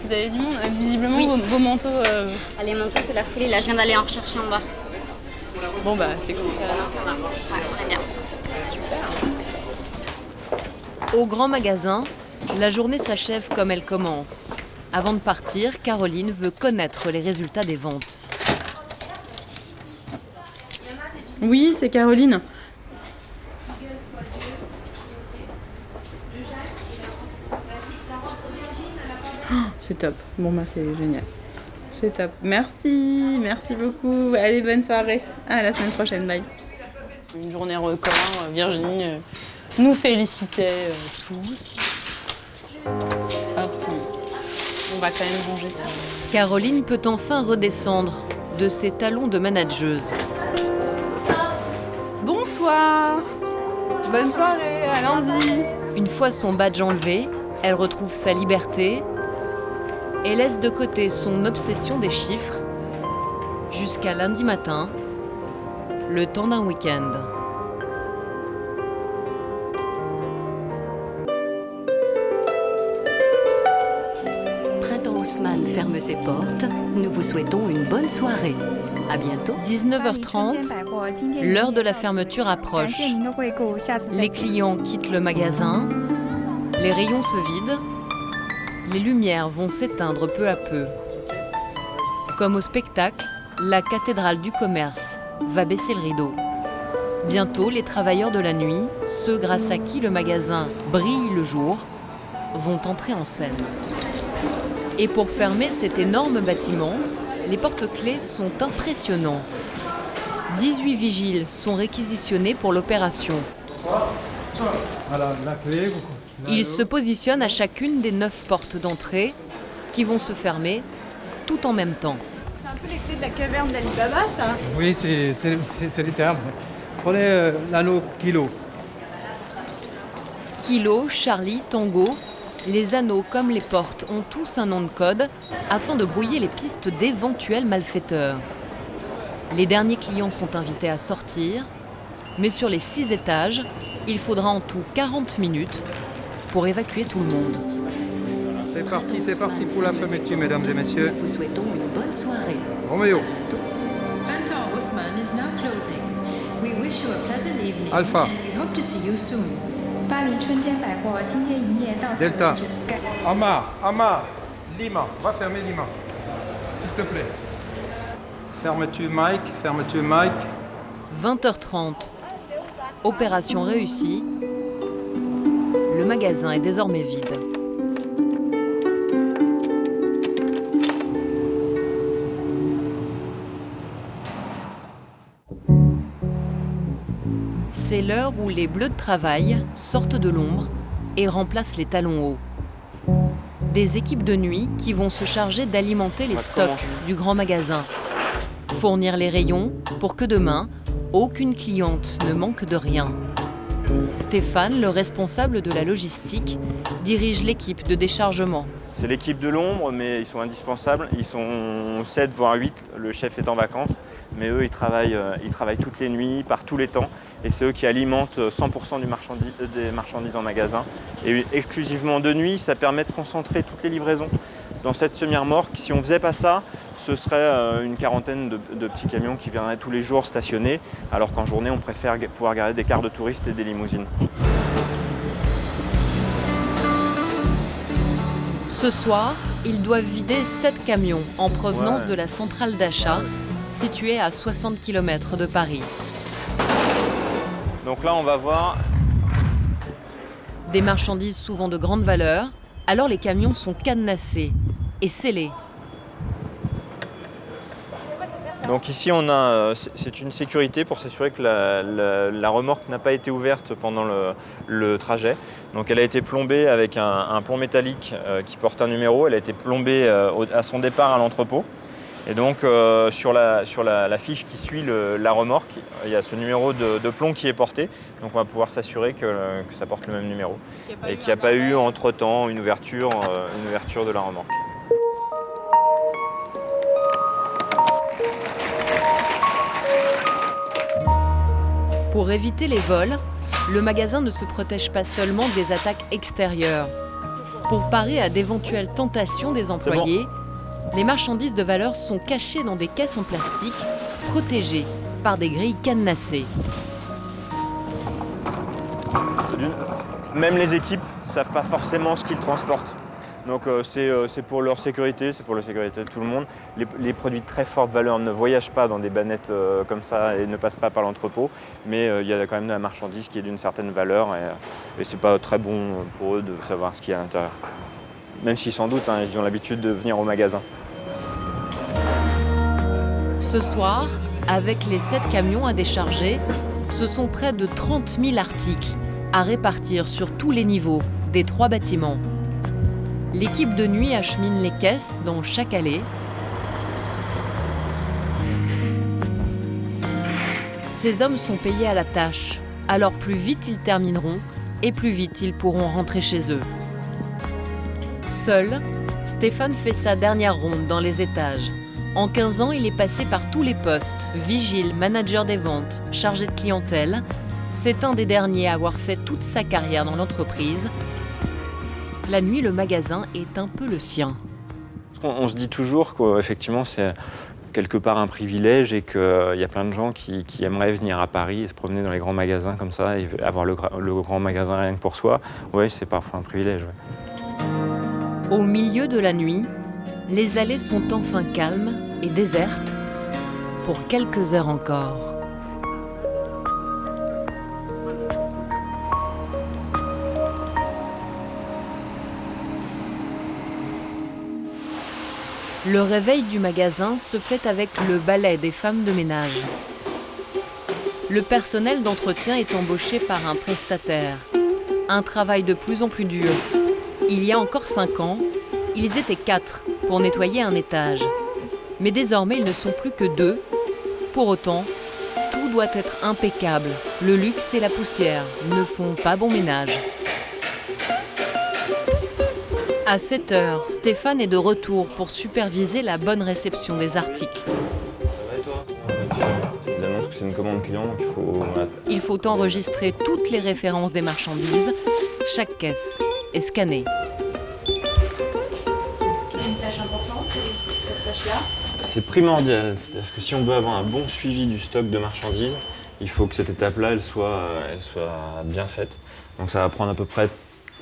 Vous avez du monde. Visiblement, Oui. vos manteaux... Ah, les manteaux, c'est la folie. Là, je viens d'aller en rechercher en bas. Bon, bah, c'est cool. Ouais, on aime bien. Super. Au grand magasin, la journée s'achève comme elle commence. Avant de partir, Caroline veut connaître les résultats des ventes. Oui, c'est Caroline. Oh, c'est top. Bon, bah, c'est génial. C'est top. Merci beaucoup. Allez, bonne soirée. À la semaine prochaine. Bye. Une journée record. Virginie nous félicitait tous. Hop, on va quand même ranger ça. Caroline peut enfin redescendre de ses talons de manageuse. Bonsoir. Bonne soirée. À lundi. Une fois son badge enlevé, elle retrouve sa liberté et laisse de côté son obsession des chiffres jusqu'à lundi matin, le temps d'un week-end. Printemps Haussmann ferme ses portes. Nous vous souhaitons une bonne soirée. À bientôt. 19h30, l'heure de la fermeture approche. Les clients quittent le magasin, les rayons se vident, les lumières vont s'éteindre peu à peu. Comme au spectacle, la cathédrale du commerce va baisser le rideau. Bientôt, les travailleurs de la nuit, ceux grâce à qui le magasin brille le jour, vont entrer en scène. Et pour fermer cet énorme bâtiment, les porte-clés sont impressionnants. 18 vigiles sont réquisitionnés pour l'opération. Ils se positionnent à chacune des 9 portes d'entrée qui vont se fermer tout en même temps. C'est un peu les clés de la caverne d'Ali Baba, ça. Oui, c'est les termes. Prenez l'anneau kilo. Kilo, Charlie, Tango, les anneaux comme les portes ont tous un nom de code afin de brouiller les pistes d'éventuels malfaiteurs. Les derniers clients sont invités à sortir, mais sur les 6 étages, il faudra en tout 40 minutes pour évacuer tout le monde. C'est parti pour la fermeture, mesdames et messieurs. Nous vous souhaitons une bonne soirée. Roméo. Printemps Haussmann is now closing. We wish you a pleasant evening Alpha. and we hope to see you soon. 巴黎春天百货今天营业到此为 Delta. 止。 Amar, Lima. Va fermer Lima. S'il te plaît. Fermeture Mike. 20h30. Opération réussie. Le magasin est désormais vide. C'est l'heure où les bleus de travail sortent de l'ombre et remplacent les talons hauts. Des équipes de nuit qui vont se charger d'alimenter les stocks du grand magasin. Fournir les rayons pour que demain, aucune cliente ne manque de rien. Stéphane, le responsable de la logistique, dirige l'équipe de déchargement. C'est l'équipe de l'ombre, mais ils sont indispensables. Ils sont 7 voire 8, le chef est en vacances. Mais eux, ils travaillent toutes les nuits, par tous les temps. Et c'est eux qui alimentent 100% des marchandises en magasin. Et exclusivement de nuit, ça permet de concentrer toutes les livraisons dans cette semi-remorque. Si on ne faisait pas ça, ce serait une quarantaine de petits camions qui viendraient tous les jours stationner, alors qu'en journée, on préfère pouvoir garder des cars de touristes et des limousines. Ce soir, ils doivent vider 7 camions en provenance de la centrale d'achat, située à 60 km de Paris. Donc là, on va voir des marchandises souvent de grande valeur, alors les camions sont cadenassés et scellés. Donc ici, c'est une sécurité pour s'assurer que la remorque n'a pas été ouverte pendant le trajet. Donc elle a été plombée avec un plomb métallique qui porte un numéro. Elle a été plombée à son départ à l'entrepôt. Et donc sur la fiche qui suit la remorque, il y a ce numéro de plomb qui est porté. Donc on va pouvoir s'assurer que ça porte le même numéro. Et qu'il n'y a pas eu entre-temps une ouverture de la remorque. Pour éviter les vols, le magasin ne se protège pas seulement des attaques extérieures. Pour parer à d'éventuelles tentations des employés, les marchandises de valeur sont cachées dans des caisses en plastique, protégées par des grilles cadenassées. Même les équipes ne savent pas forcément ce qu'ils transportent. Donc c'est pour leur sécurité, c'est pour la sécurité de tout le monde. Les produits de très forte valeur ne voyagent pas dans des bannettes comme ça et ne passent pas par l'entrepôt. Mais il y a quand même de la marchandise qui est d'une certaine valeur et c'est pas très bon pour eux de savoir ce qu'il y a à l'intérieur. Même si sans doute, ils ont l'habitude de venir au magasin. Ce soir, avec les 7 camions à décharger, ce sont près de 30 000 articles à répartir sur tous les niveaux des 3 bâtiments. L'équipe de nuit achemine les caisses dans chaque allée. Ces hommes sont payés à la tâche, alors plus vite ils termineront et plus vite ils pourront rentrer chez eux. Seul, Stéphane fait sa dernière ronde dans les étages. En 15 ans, il est passé par tous les postes, vigile, manager des ventes, chargé de clientèle. C'est un des derniers à avoir fait toute sa carrière dans l'entreprise. La nuit, le magasin est un peu le sien. On se dit toujours qu'effectivement, c'est quelque part un privilège et qu'il y a plein de gens qui aimeraient venir à Paris et se promener dans les grands magasins comme ça et avoir le grand magasin rien que pour soi. Oui, c'est parfois un privilège. Ouais. Au milieu de la nuit, les allées sont enfin calmes et désertes pour quelques heures encore. Le réveil du magasin se fait avec le balai des femmes de ménage. Le personnel d'entretien est embauché par un prestataire. Un travail de plus en plus dur. Il y a encore 5 ans, ils étaient 4 pour nettoyer un étage. Mais désormais, ils ne sont plus que 2. Pour autant, tout doit être impeccable. Le luxe et la poussière ne font pas bon ménage. À 7 heures, Stéphane est de retour pour superviser la bonne réception des articles. Il annonce que c'est une commande client, donc il faut enregistrer toutes les références des marchandises. Chaque caisse est scannée. C'est une tâche importante, cette tâche-là. C'est primordial, c'est-à-dire que si on veut avoir un bon suivi du stock de marchandises, il faut que cette étape-là, elle soit bien faite. Donc ça va prendre à peu près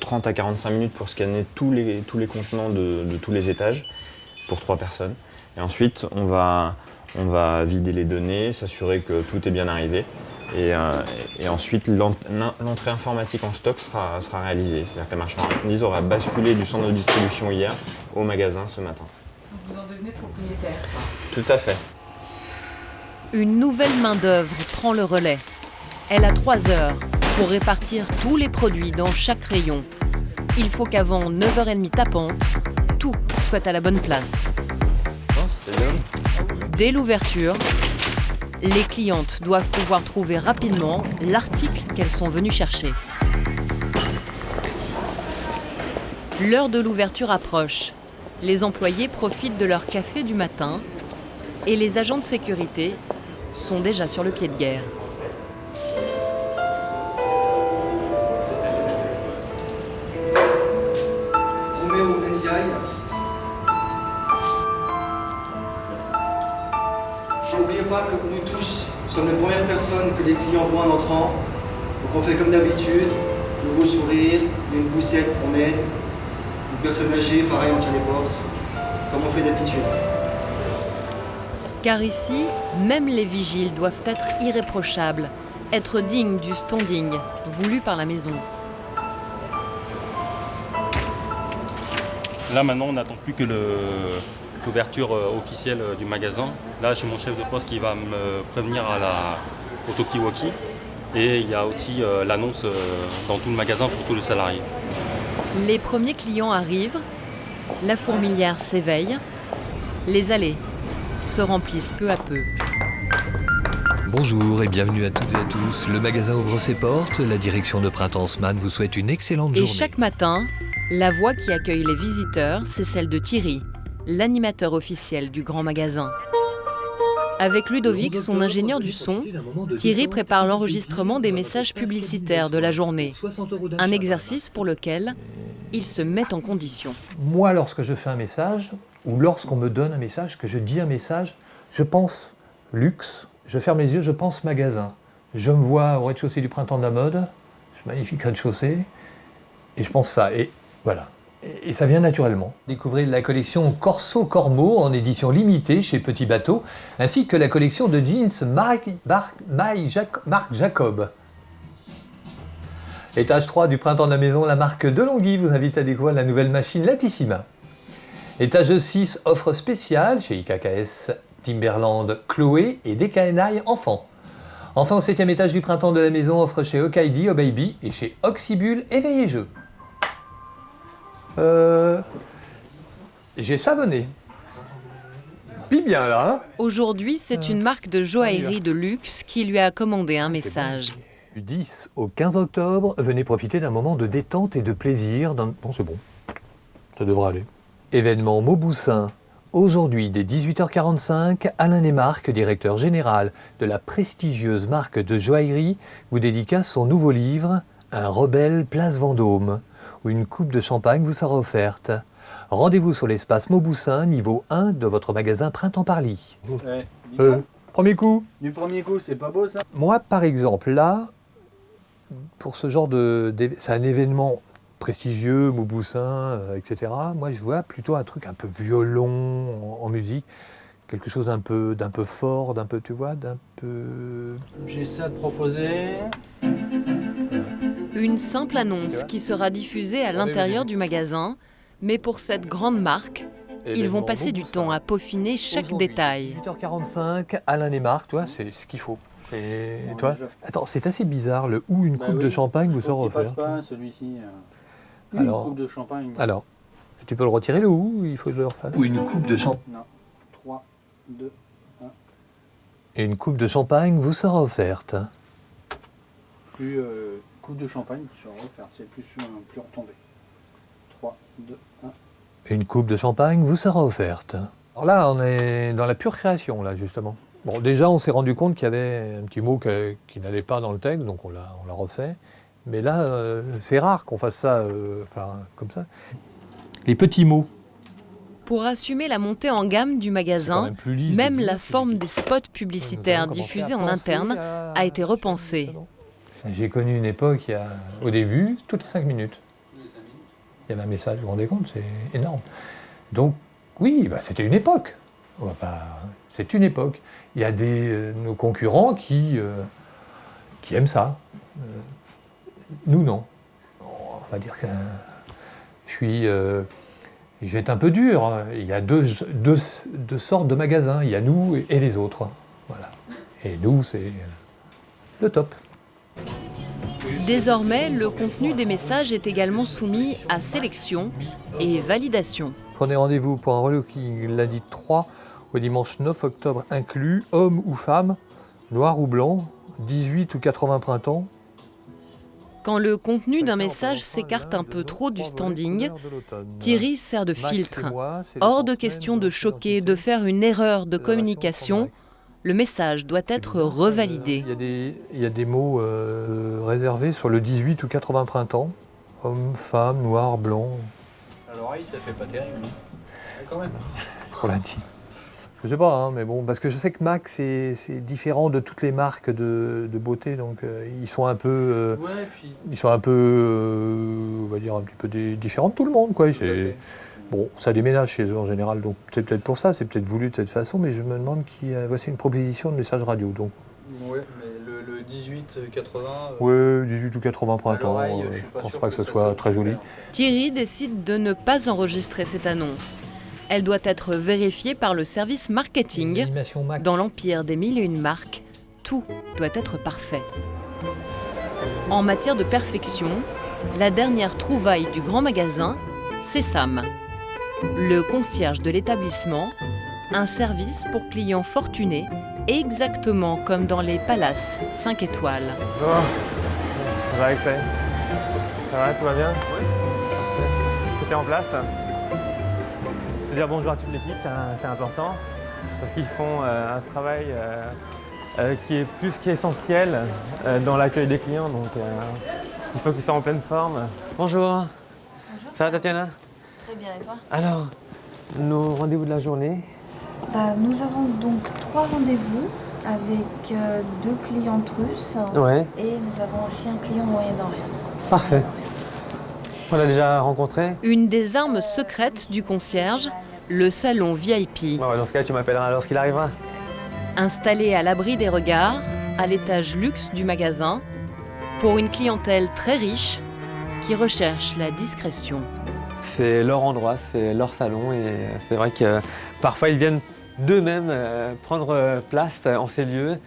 30 à 45 minutes pour scanner tous les contenants de tous les étages pour 3 personnes. Et ensuite, on va vider les données, s'assurer que tout est bien arrivé. Et ensuite, l'entrée informatique en stock sera réalisée. C'est-à-dire que la marchandise aura basculé du centre de distribution hier au magasin ce matin. Vous en devenez propriétaire. Tout à fait. Une nouvelle main-d'œuvre prend le relais. Elle a 3 heures pour répartir tous les produits dans chaque rayon. Il faut qu'avant 9h30 tapante, tout soit à la bonne place. Dès l'ouverture, les clientes doivent pouvoir trouver rapidement l'article qu'elles sont venues chercher. L'heure de l'ouverture approche. Les employés profitent de leur café du matin et les agents de sécurité sont déjà sur le pied de guerre. N'oubliez pas que nous tous sommes les premières personnes que les clients voient en entrant. Donc on fait comme d'habitude, le beau sourire, une poussette, on aide. Une personne âgée, pareil, on tient les portes, comme on fait d'habitude. Car ici, même les vigiles doivent être irréprochables, être dignes du standing voulu par la maison. Là maintenant, on n'attend plus que l'ouverture officielle du magasin. Là, j'ai mon chef de poste qui va me prévenir au talkie-walkie. Et il y a aussi l'annonce dans tout le magasin pour tous les salariés. Les premiers clients arrivent, la fourmilière s'éveille, les allées se remplissent peu à peu. Bonjour et bienvenue à toutes et à tous. Le magasin ouvre ses portes. La direction de Printemps Haussmann vous souhaite une excellente journée. Et chaque matin, la voix qui accueille les visiteurs, c'est celle de Thierry, l'animateur officiel du grand magasin. Avec Ludovic, son ingénieur du son, Thierry prépare l'enregistrement des messages publicitaires de la journée. Un exercice pour lequel il se met en condition. Moi, lorsque je fais un message, ou lorsqu'on me donne un message, que je dis un message, je pense luxe, je ferme les yeux, je pense magasin. Je me vois au rez-de-chaussée du Printemps de la Mode, ce magnifique rez-de-chaussée, et je pense ça. Et voilà. Et ça vient naturellement. Découvrez la collection Corso Cormo en édition limitée chez Petit Bateau, ainsi que la collection de jeans Marc Jacob. Étage 3 du Printemps de la Maison, la marque Delonghi vous invite à découvrir la nouvelle machine Latissima. Étage 6, offre spéciale chez IKKS, Timberland, Chloé et DKNI Enfants. Enfin, au 7e étage du Printemps de la Maison, offre chez Okaidi, Oh Baby et chez Oxybul, Éveillé Jeux. J'ai savonné. Puis bien là, hein. Aujourd'hui, c'est une marque de joaillerie de luxe qui lui a commandé un message. Du 10 au 15 octobre, venez profiter d'un moment de détente et de plaisir. Bon, c'est bon. Ça devrait aller. Événement Mauboussin. Aujourd'hui, dès 18h45, Alain Desmarques, directeur général de la prestigieuse marque de joaillerie, vous dédicace son nouveau livre, Un rebelle place Vendôme, où une coupe de champagne vous sera offerte. Rendez-vous sur l'espace Mauboussin, niveau 1 de votre magasin Printemps Parly. Premier coup. Du premier coup, c'est pas beau ça? Moi, par exemple, là, pour ce genre c'est un événement prestigieux, Mauboussin, etc. Moi, je vois plutôt un truc un peu violon en musique, quelque chose d'un peu fort, d'un peu, tu vois, d'un peu... J'ai ça à te proposer. Une simple annonce qui sera diffusée à l'intérieur du magasin, mais pour cette grande marque, ils vont passer du temps à peaufiner chaque détail. 18h45, Alain Desmarques, toi, c'est ce qu'il faut. Et toi, attends, c'est assez bizarre, le ou une coupe de champagne vous sera offert. Il passe pas celui-ci. Alors, une coupe de champagne. Alors, tu peux le retirer le ou il faut que je le refasse? Ou une coupe de champagne. Non. 3, 2, 1. Et une coupe de champagne vous sera offerte. Plus coupe de champagne qui sera offerte, c'est plus retombé. 3, 2, 1. Et une coupe de champagne vous sera offerte. Alors là, on est dans la pure création, là, justement. Bon, déjà, on s'est rendu compte qu'il y avait un petit mot qui n'allait pas dans le texte, donc on l'a refait. Mais là, c'est rare qu'on fasse ça comme ça. Les petits mots. Pour assumer la montée en gamme du magasin, même la forme des spots publicitaires diffusés en interne a été repensée. J'ai connu une époque, au début, toutes les 5 minutes. Il y avait un message, vous vous rendez compte, c'est énorme. Donc, oui, c'était une époque. C'est une époque. Il y a nos concurrents qui aiment ça. Nous, non. On va dire que je vais être un peu dur. Il y a deux sortes de magasins. Il y a nous et les autres. Voilà. Et nous, c'est le top. Désormais, le contenu des messages est également soumis à sélection et validation. Prenez rendez-vous pour un relooking lundi 3 au dimanche 9 octobre inclus, homme ou femme, noir ou blanc, 18 ou 80 printemps. Quand le contenu d'un message s'écarte un peu trop du standing, Thierry sert de filtre. Hors de question de choquer, de faire une erreur de communication. Le message doit être revalidé. Il y a des mots réservés sur le 18 ou 80 printemps. Homme, femme, noir, blanc. À l'oreille, ça fait pas terrible. Quand même. Pour l'intime. Je sais pas, mais bon, parce que je sais que MAC, c'est différent de toutes les marques de beauté, donc ils sont un peu... on va dire, un petit peu différents de tout le monde, quoi. Bon, ça déménage chez eux en général, donc c'est peut-être pour ça, c'est peut-être voulu de cette façon, mais je me demande voici une proposition de message radio, donc. Ouais, mais le 18-80... Ouais, 18 ou 80 printemps, je pense pas que ce soit très joli. Thierry décide de ne pas enregistrer cette annonce. Elle doit être vérifiée par le service marketing. Dans l'empire des 1001 marques, tout doit être parfait. En matière de perfection, la dernière trouvaille du grand magasin, c'est Sam. Le concierge de l'établissement un service pour clients fortunés, exactement comme dans les palaces 5 étoiles. Bonjour, ça va Alexei? Ça va, tout va bien? Oui. Tout est en place? Je veux dire bonjour à toute l'équipe, c'est important, parce qu'ils font un travail qui est plus qu'essentiel dans l'accueil des clients, donc il faut qu'ils soient en pleine forme. Bonjour. Bonjour. Ça va Tatiana? Très bien, et toi? Alors, nos rendez-vous de la journée? Nous avons donc 3 rendez-vous avec 2 clientes russes. Ouais. Et nous avons aussi un client Moyen-Orient. Parfait. On l'a déjà rencontré? Une des armes secrètes du concierge, le salon VIP. Bon, dans ce cas, tu m'appelleras lorsqu'il arrivera. Installé à l'abri des regards, à l'étage luxe du magasin, pour une clientèle très riche qui recherche la discrétion. C'est leur endroit, c'est leur salon et c'est vrai que parfois ils viennent d'eux-mêmes prendre place en ces lieux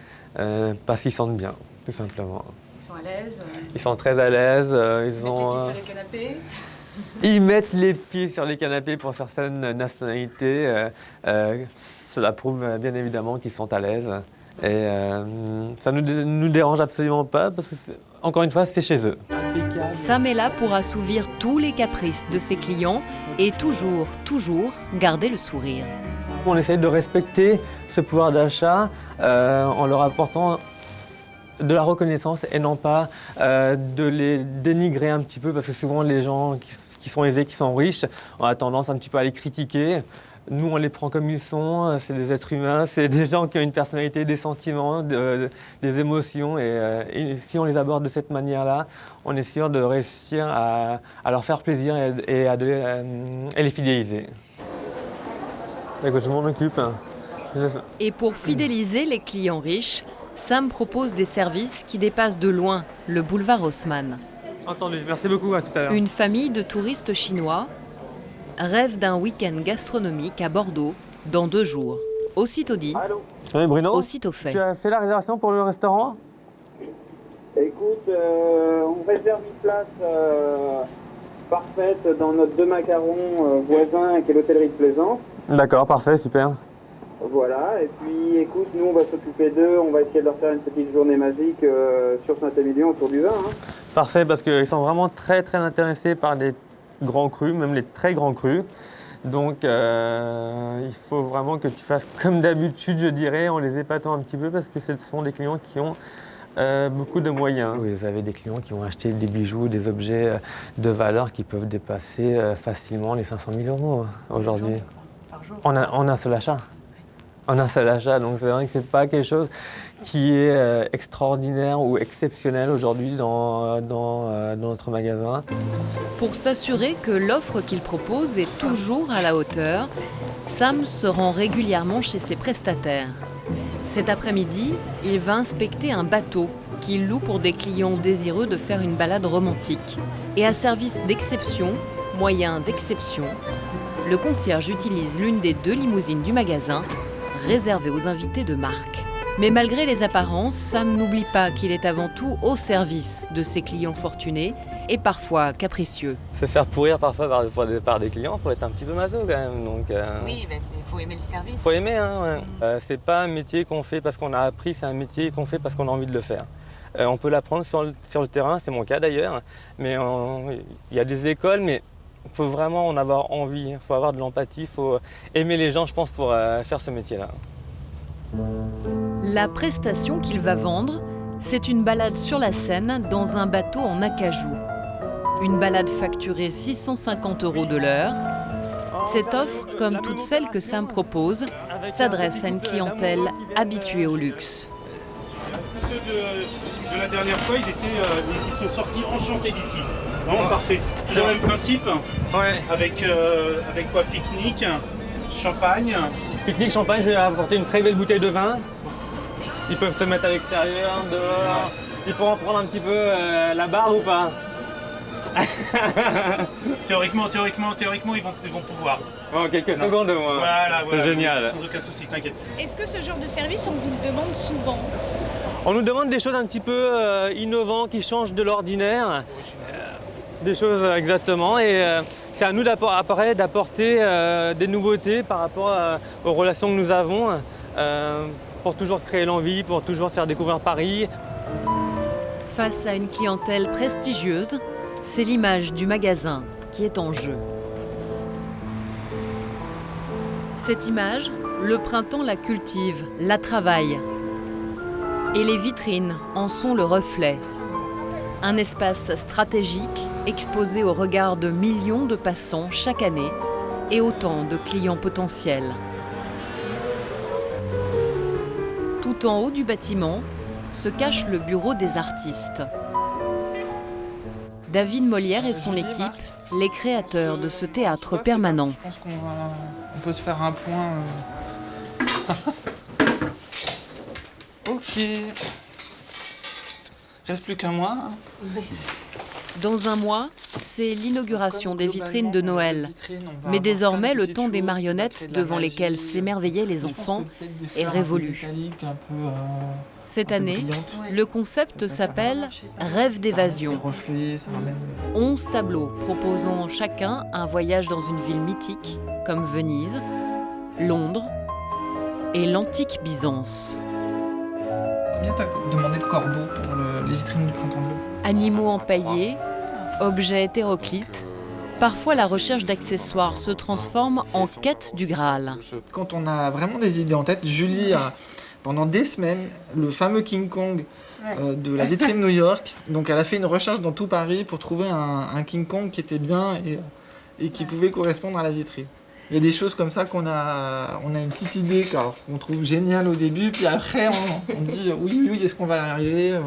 parce qu'ils sentent bien, tout simplement. Ils sont à l'aise. Ils sont très à l'aise. Ils mettent les pieds sur les canapés pour certaines nationalités. Cela prouve bien évidemment qu'ils sont à l'aise. Et ça ne nous dérange absolument pas parce que, encore une fois, c'est chez eux. Sam est là pour assouvir tous les caprices de ses clients et toujours garder le sourire. On essaye de respecter ce pouvoir d'achat en leur apportant de la reconnaissance et non pas de les dénigrer un petit peu parce que souvent les gens qui sont aisés, qui sont riches, ont tendance un petit peu à les critiquer. Nous, on les prend comme ils sont, c'est des êtres humains, c'est des gens qui ont une personnalité, des sentiments, des émotions. Et si on les aborde de cette manière-là, on est sûr de réussir à leur faire plaisir et les fidéliser. Écoute, je m'en occupe. Et pour fidéliser les clients riches, Sam propose des services qui dépassent de loin le boulevard Haussmann. Entendu, merci beaucoup, à tout à l'heure. Une famille de touristes chinois rêve d'un week-end gastronomique à Bordeaux dans 2 jours. Aussitôt dit, oui, Bruno, aussitôt fait. Tu as fait la réservation pour le restaurant? Écoute, on réserve une place parfaite dans notre 2 macarons voisins qui est l'hôtellerie de Plaisance. D'accord, parfait, super. Voilà, et puis écoute, nous on va s'occuper d'eux, on va essayer de leur faire une petite journée magique sur Saint-Émilion autour du vin. Hein. Parfait, parce qu'ils sont vraiment très intéressés par les grands crus, même les très grands crus. Donc il faut vraiment que tu fasses comme d'habitude, je dirais, en les épatant un petit peu parce que ce sont des clients qui ont beaucoup de moyens. Oui, vous avez des clients qui ont acheté des bijoux, des objets de valeur qui peuvent dépasser facilement les 500 000 € aujourd'hui. Par jour. En un seul achat. En un seul achat, donc c'est vrai que c'est pas quelque chose qui est extraordinaire ou exceptionnel aujourd'hui dans notre magasin. Pour s'assurer que l'offre qu'il propose est toujours à la hauteur, Sam se rend régulièrement chez ses prestataires. Cet après-midi, il va inspecter un bateau qu'il loue pour des clients désireux de faire une balade romantique. Et à service d'exception, moyen d'exception, le concierge utilise l'une des 2 limousines du magasin, réservée aux invités de marque. Mais malgré les apparences, Sam n'oublie pas qu'il est avant tout au service de ses clients fortunés et parfois capricieux. Se faire pourrir parfois par des clients, il faut être un petit peu maso quand même. Donc, Oui, faut aimer le service. Faut aimer, hein, ouais. C'est pas un métier qu'on fait parce qu'on a appris, c'est un métier qu'on fait parce qu'on a envie de le faire. On peut l'apprendre sur le terrain, c'est mon cas d'ailleurs, mais il y a des écoles, mais il faut vraiment en avoir envie, il faut avoir de l'empathie, il faut aimer les gens, je pense, pour faire ce métier-là. La prestation qu'il va vendre, c'est une balade sur la Seine dans un bateau en acajou. Une balade facturée 650 € de l'heure. Cette offre, comme toutes celles que Sam propose, s'adresse à une clientèle habituée au luxe. Ceux de la dernière fois, ils sont sortis enchantés d'ici. Vraiment parfait. Toujours le même principe. Ouais. Avec quoi? Pique-nique, champagne. Pique-nique, champagne, je vais apporter une très belle bouteille de vin. Ils peuvent se mettre à l'extérieur, dehors. Ils pourront prendre un petit peu la barre ou pas? Théoriquement, ils vont pouvoir. Bon, quelques secondes au moins. Voilà. C'est génial. Sans aucun souci, t'inquiète. Est-ce que ce genre de service, on vous le demande souvent? On nous demande des choses un petit peu innovantes, qui changent de l'ordinaire. Des choses exactement. Et c'est à nous d'apporter des nouveautés par rapport aux relations que nous avons pour toujours créer l'envie, pour toujours faire découvrir Paris. Face à une clientèle prestigieuse, c'est l'image du magasin qui est en jeu. Cette image, le printemps la cultive, la travaille. Et les vitrines en sont le reflet. Un espace stratégique exposé au regard de millions de passants chaque année et autant de clients potentiels. Tout en haut du bâtiment se cache le bureau des artistes. David Molière et son équipe, les créateurs de ce théâtre permanent. Je pense qu'on peut se faire un point. Ok. Reste plus qu'un mois. Dans un mois, c'est l'inauguration des vitrines de Noël. Mais désormais, le temps des marionnettes devant lesquelles s'émerveillaient les enfants est révolu. Cette année, le concept s'appelle « Rêve d'évasion ». 11 tableaux proposant chacun un voyage dans une ville mythique, comme Venise, Londres et l'antique Byzance. Combien t'as demandé de corbeaux pour les vitrines du Printemps Bleu? Animaux empaillés, objets hétéroclites, parfois la recherche d'accessoires se transforme en quête du Graal. Quand on a vraiment des idées en tête, Julie a, pendant des semaines, le fameux King Kong de la vitrine New York. Donc elle a fait une recherche dans tout Paris pour trouver un King Kong qui était bien et qui pouvait correspondre à la vitrine. Il y a des choses comme ça qu'on a une petite idée qu'on trouve géniale au début, puis après on dit oui, est-ce qu'on va y arriver?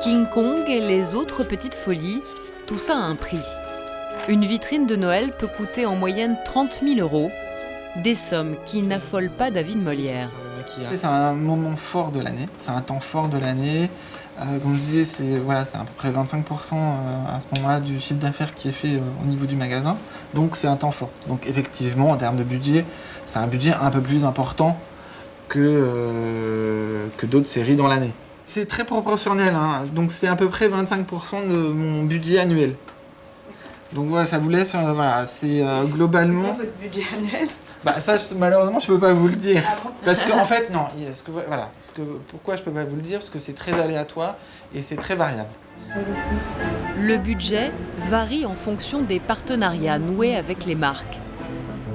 King Kong et les autres petites folies, tout ça a un prix. Une vitrine de Noël peut coûter en moyenne 30 000 €, des sommes qui n'affolent pas David Molière. C'est un moment fort de l'année, c'est un temps fort de l'année. Comme je disais, c'est à peu près 25% à ce moment-là du chiffre d'affaires qui est fait au niveau du magasin. Donc c'est un temps fort. Donc effectivement, en termes de budget, c'est un budget un peu plus important que d'autres séries dans l'année. C'est très proportionnel, hein. Donc c'est à peu près 25% de mon budget annuel. Donc voilà, ça vous laisse, c'est globalement... C'est quoi votre budget annuel? Ça, malheureusement, je peux pas vous le dire. Parce qu'en fait, non. Pourquoi je peux pas vous le dire? Parce que c'est très aléatoire et c'est très variable. Le budget varie en fonction des partenariats noués avec les marques.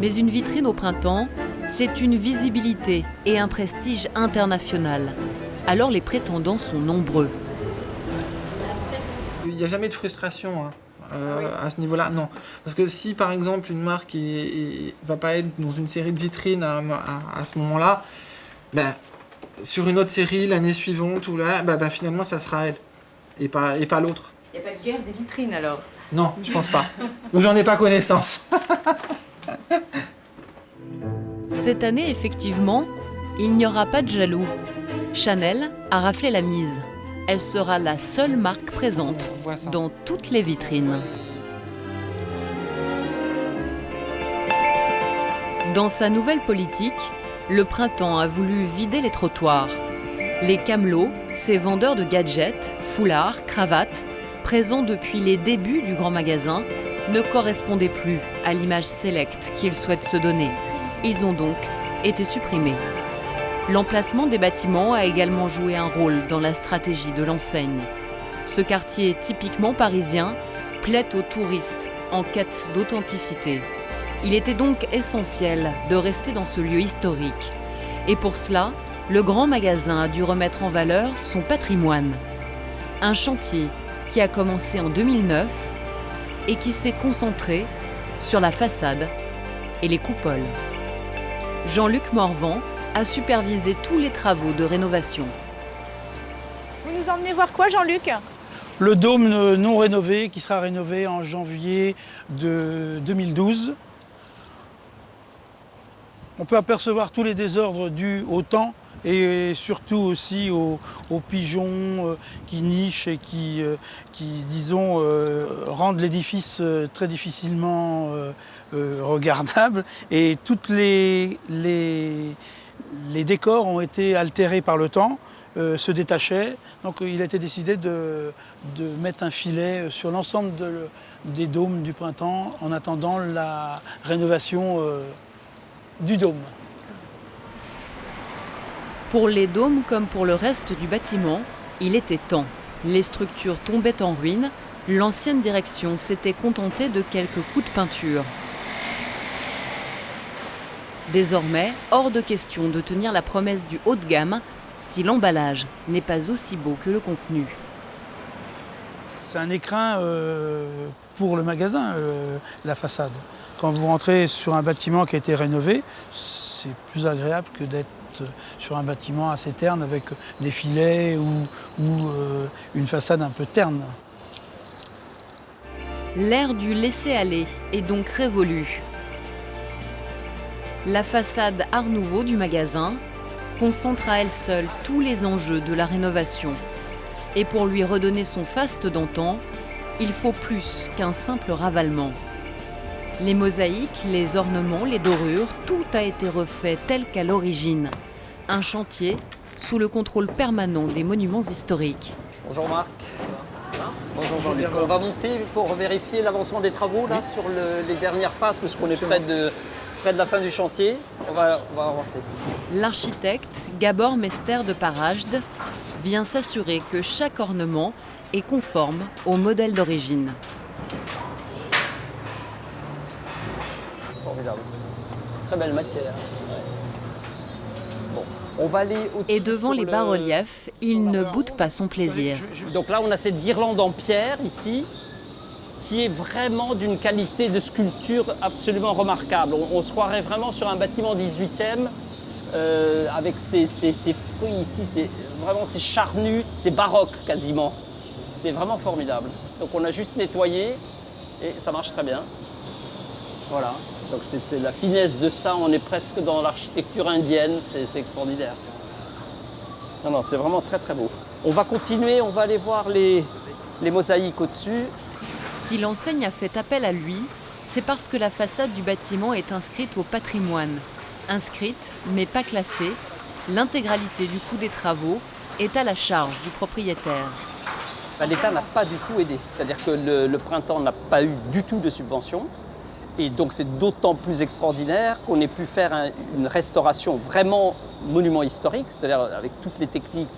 Mais une vitrine au printemps, c'est une visibilité et un prestige international. Alors les prétendants sont nombreux. Il n'y a jamais de frustration, hein. À ce niveau-là, non. Parce que si, par exemple, une marque va pas être dans une série de vitrines à ce moment-là, sur une autre série, l'année suivante, finalement, ça sera elle, et pas l'autre. Il n'y a pas de guerre des vitrines, alors? Non, je pense pas. Donc j'en ai pas connaissance. Cette année, effectivement, il n'y aura pas de jaloux. Chanel a raflé la mise. Elle sera la seule marque présente dans toutes les vitrines. Dans sa nouvelle politique, le printemps a voulu vider les trottoirs. Les camelots, ces vendeurs de gadgets, foulards, cravates, présents depuis les débuts du grand magasin, ne correspondaient plus à l'image sélecte qu'ils souhaitent se donner. Ils ont donc été supprimés. L'emplacement des bâtiments a également joué un rôle dans la stratégie de l'enseigne. Ce quartier typiquement parisien plaît aux touristes en quête d'authenticité. Il était donc essentiel de rester dans ce lieu historique. Et pour cela, le grand magasin a dû remettre en valeur son patrimoine. Un chantier qui a commencé en 2009 et qui s'est concentré sur la façade et les coupoles. Jean-Luc Morvan a supervisé tous les travaux de rénovation. Vous nous emmenez voir quoi, Jean-Luc? Le dôme non rénové qui sera rénové en janvier de 2012. On peut apercevoir tous les désordres dus au temps et surtout aussi aux pigeons qui nichent et qui disons, rendent l'édifice très difficilement regardable. Et toutes les décors ont été altérés par le temps se détachait. Donc il a été décidé de mettre un filet sur l'ensemble des dômes du printemps en attendant la rénovation du dôme. Pour les dômes comme pour le reste du bâtiment, il était temps. Les structures tombaient en ruine. L'ancienne direction s'était contentée de quelques coups de peinture. Désormais, hors de question de tenir la promesse du haut de gamme si l'emballage n'est pas aussi beau que le contenu. C'est un écrin pour le magasin, la façade. Quand vous rentrez sur un bâtiment qui a été rénové, c'est plus agréable que d'être sur un bâtiment assez terne avec des filets ou une façade un peu terne. L'ère du laisser-aller est donc révolue. La façade Art Nouveau du magasin concentre à elle seule tous les enjeux de la rénovation. Et pour lui redonner son faste d'antan, il faut plus qu'un simple ravalement. Les mosaïques, les ornements, les dorures, tout a été refait tel qu'à l'origine. Un chantier sous le contrôle permanent des monuments historiques. Bonjour Marc. Bonjour Jean-Luc. On va monter pour vérifier l'avancement des travaux là, sur les dernières phases, parce qu'on est près de la fin du chantier. On va avancer. L'architecte Gabor Mester de Parajde vient s'assurer que chaque ornement est conforme au modèle d'origine. C'est formidable. Très belle matière. Bon, on va aller Et devant les bas-reliefs, il ne boude pas son plaisir. Donc là, on a cette guirlande en pierre ici, qui est vraiment d'une qualité de sculpture absolument remarquable. On se croirait vraiment sur un bâtiment 18e, avec ces fruits ici, c'est charnu, c'est baroque quasiment. C'est vraiment formidable. Donc on a juste nettoyé et ça marche très bien. Voilà, donc c'est la finesse de ça, on est presque dans l'architecture indienne, c'est extraordinaire. Non, c'est vraiment très très beau. On va continuer, on va aller voir les mosaïques au-dessus. Si l'enseigne a fait appel à lui, c'est parce que la façade du bâtiment est inscrite au patrimoine. Inscrite, mais pas classée, l'intégralité du coût des travaux est à la charge du propriétaire. L'État n'a pas du tout aidé, c'est-à-dire que le printemps n'a pas eu du tout de subvention. Et donc c'est d'autant plus extraordinaire qu'on ait pu faire une restauration vraiment monument historique, c'est-à-dire avec toutes les techniques,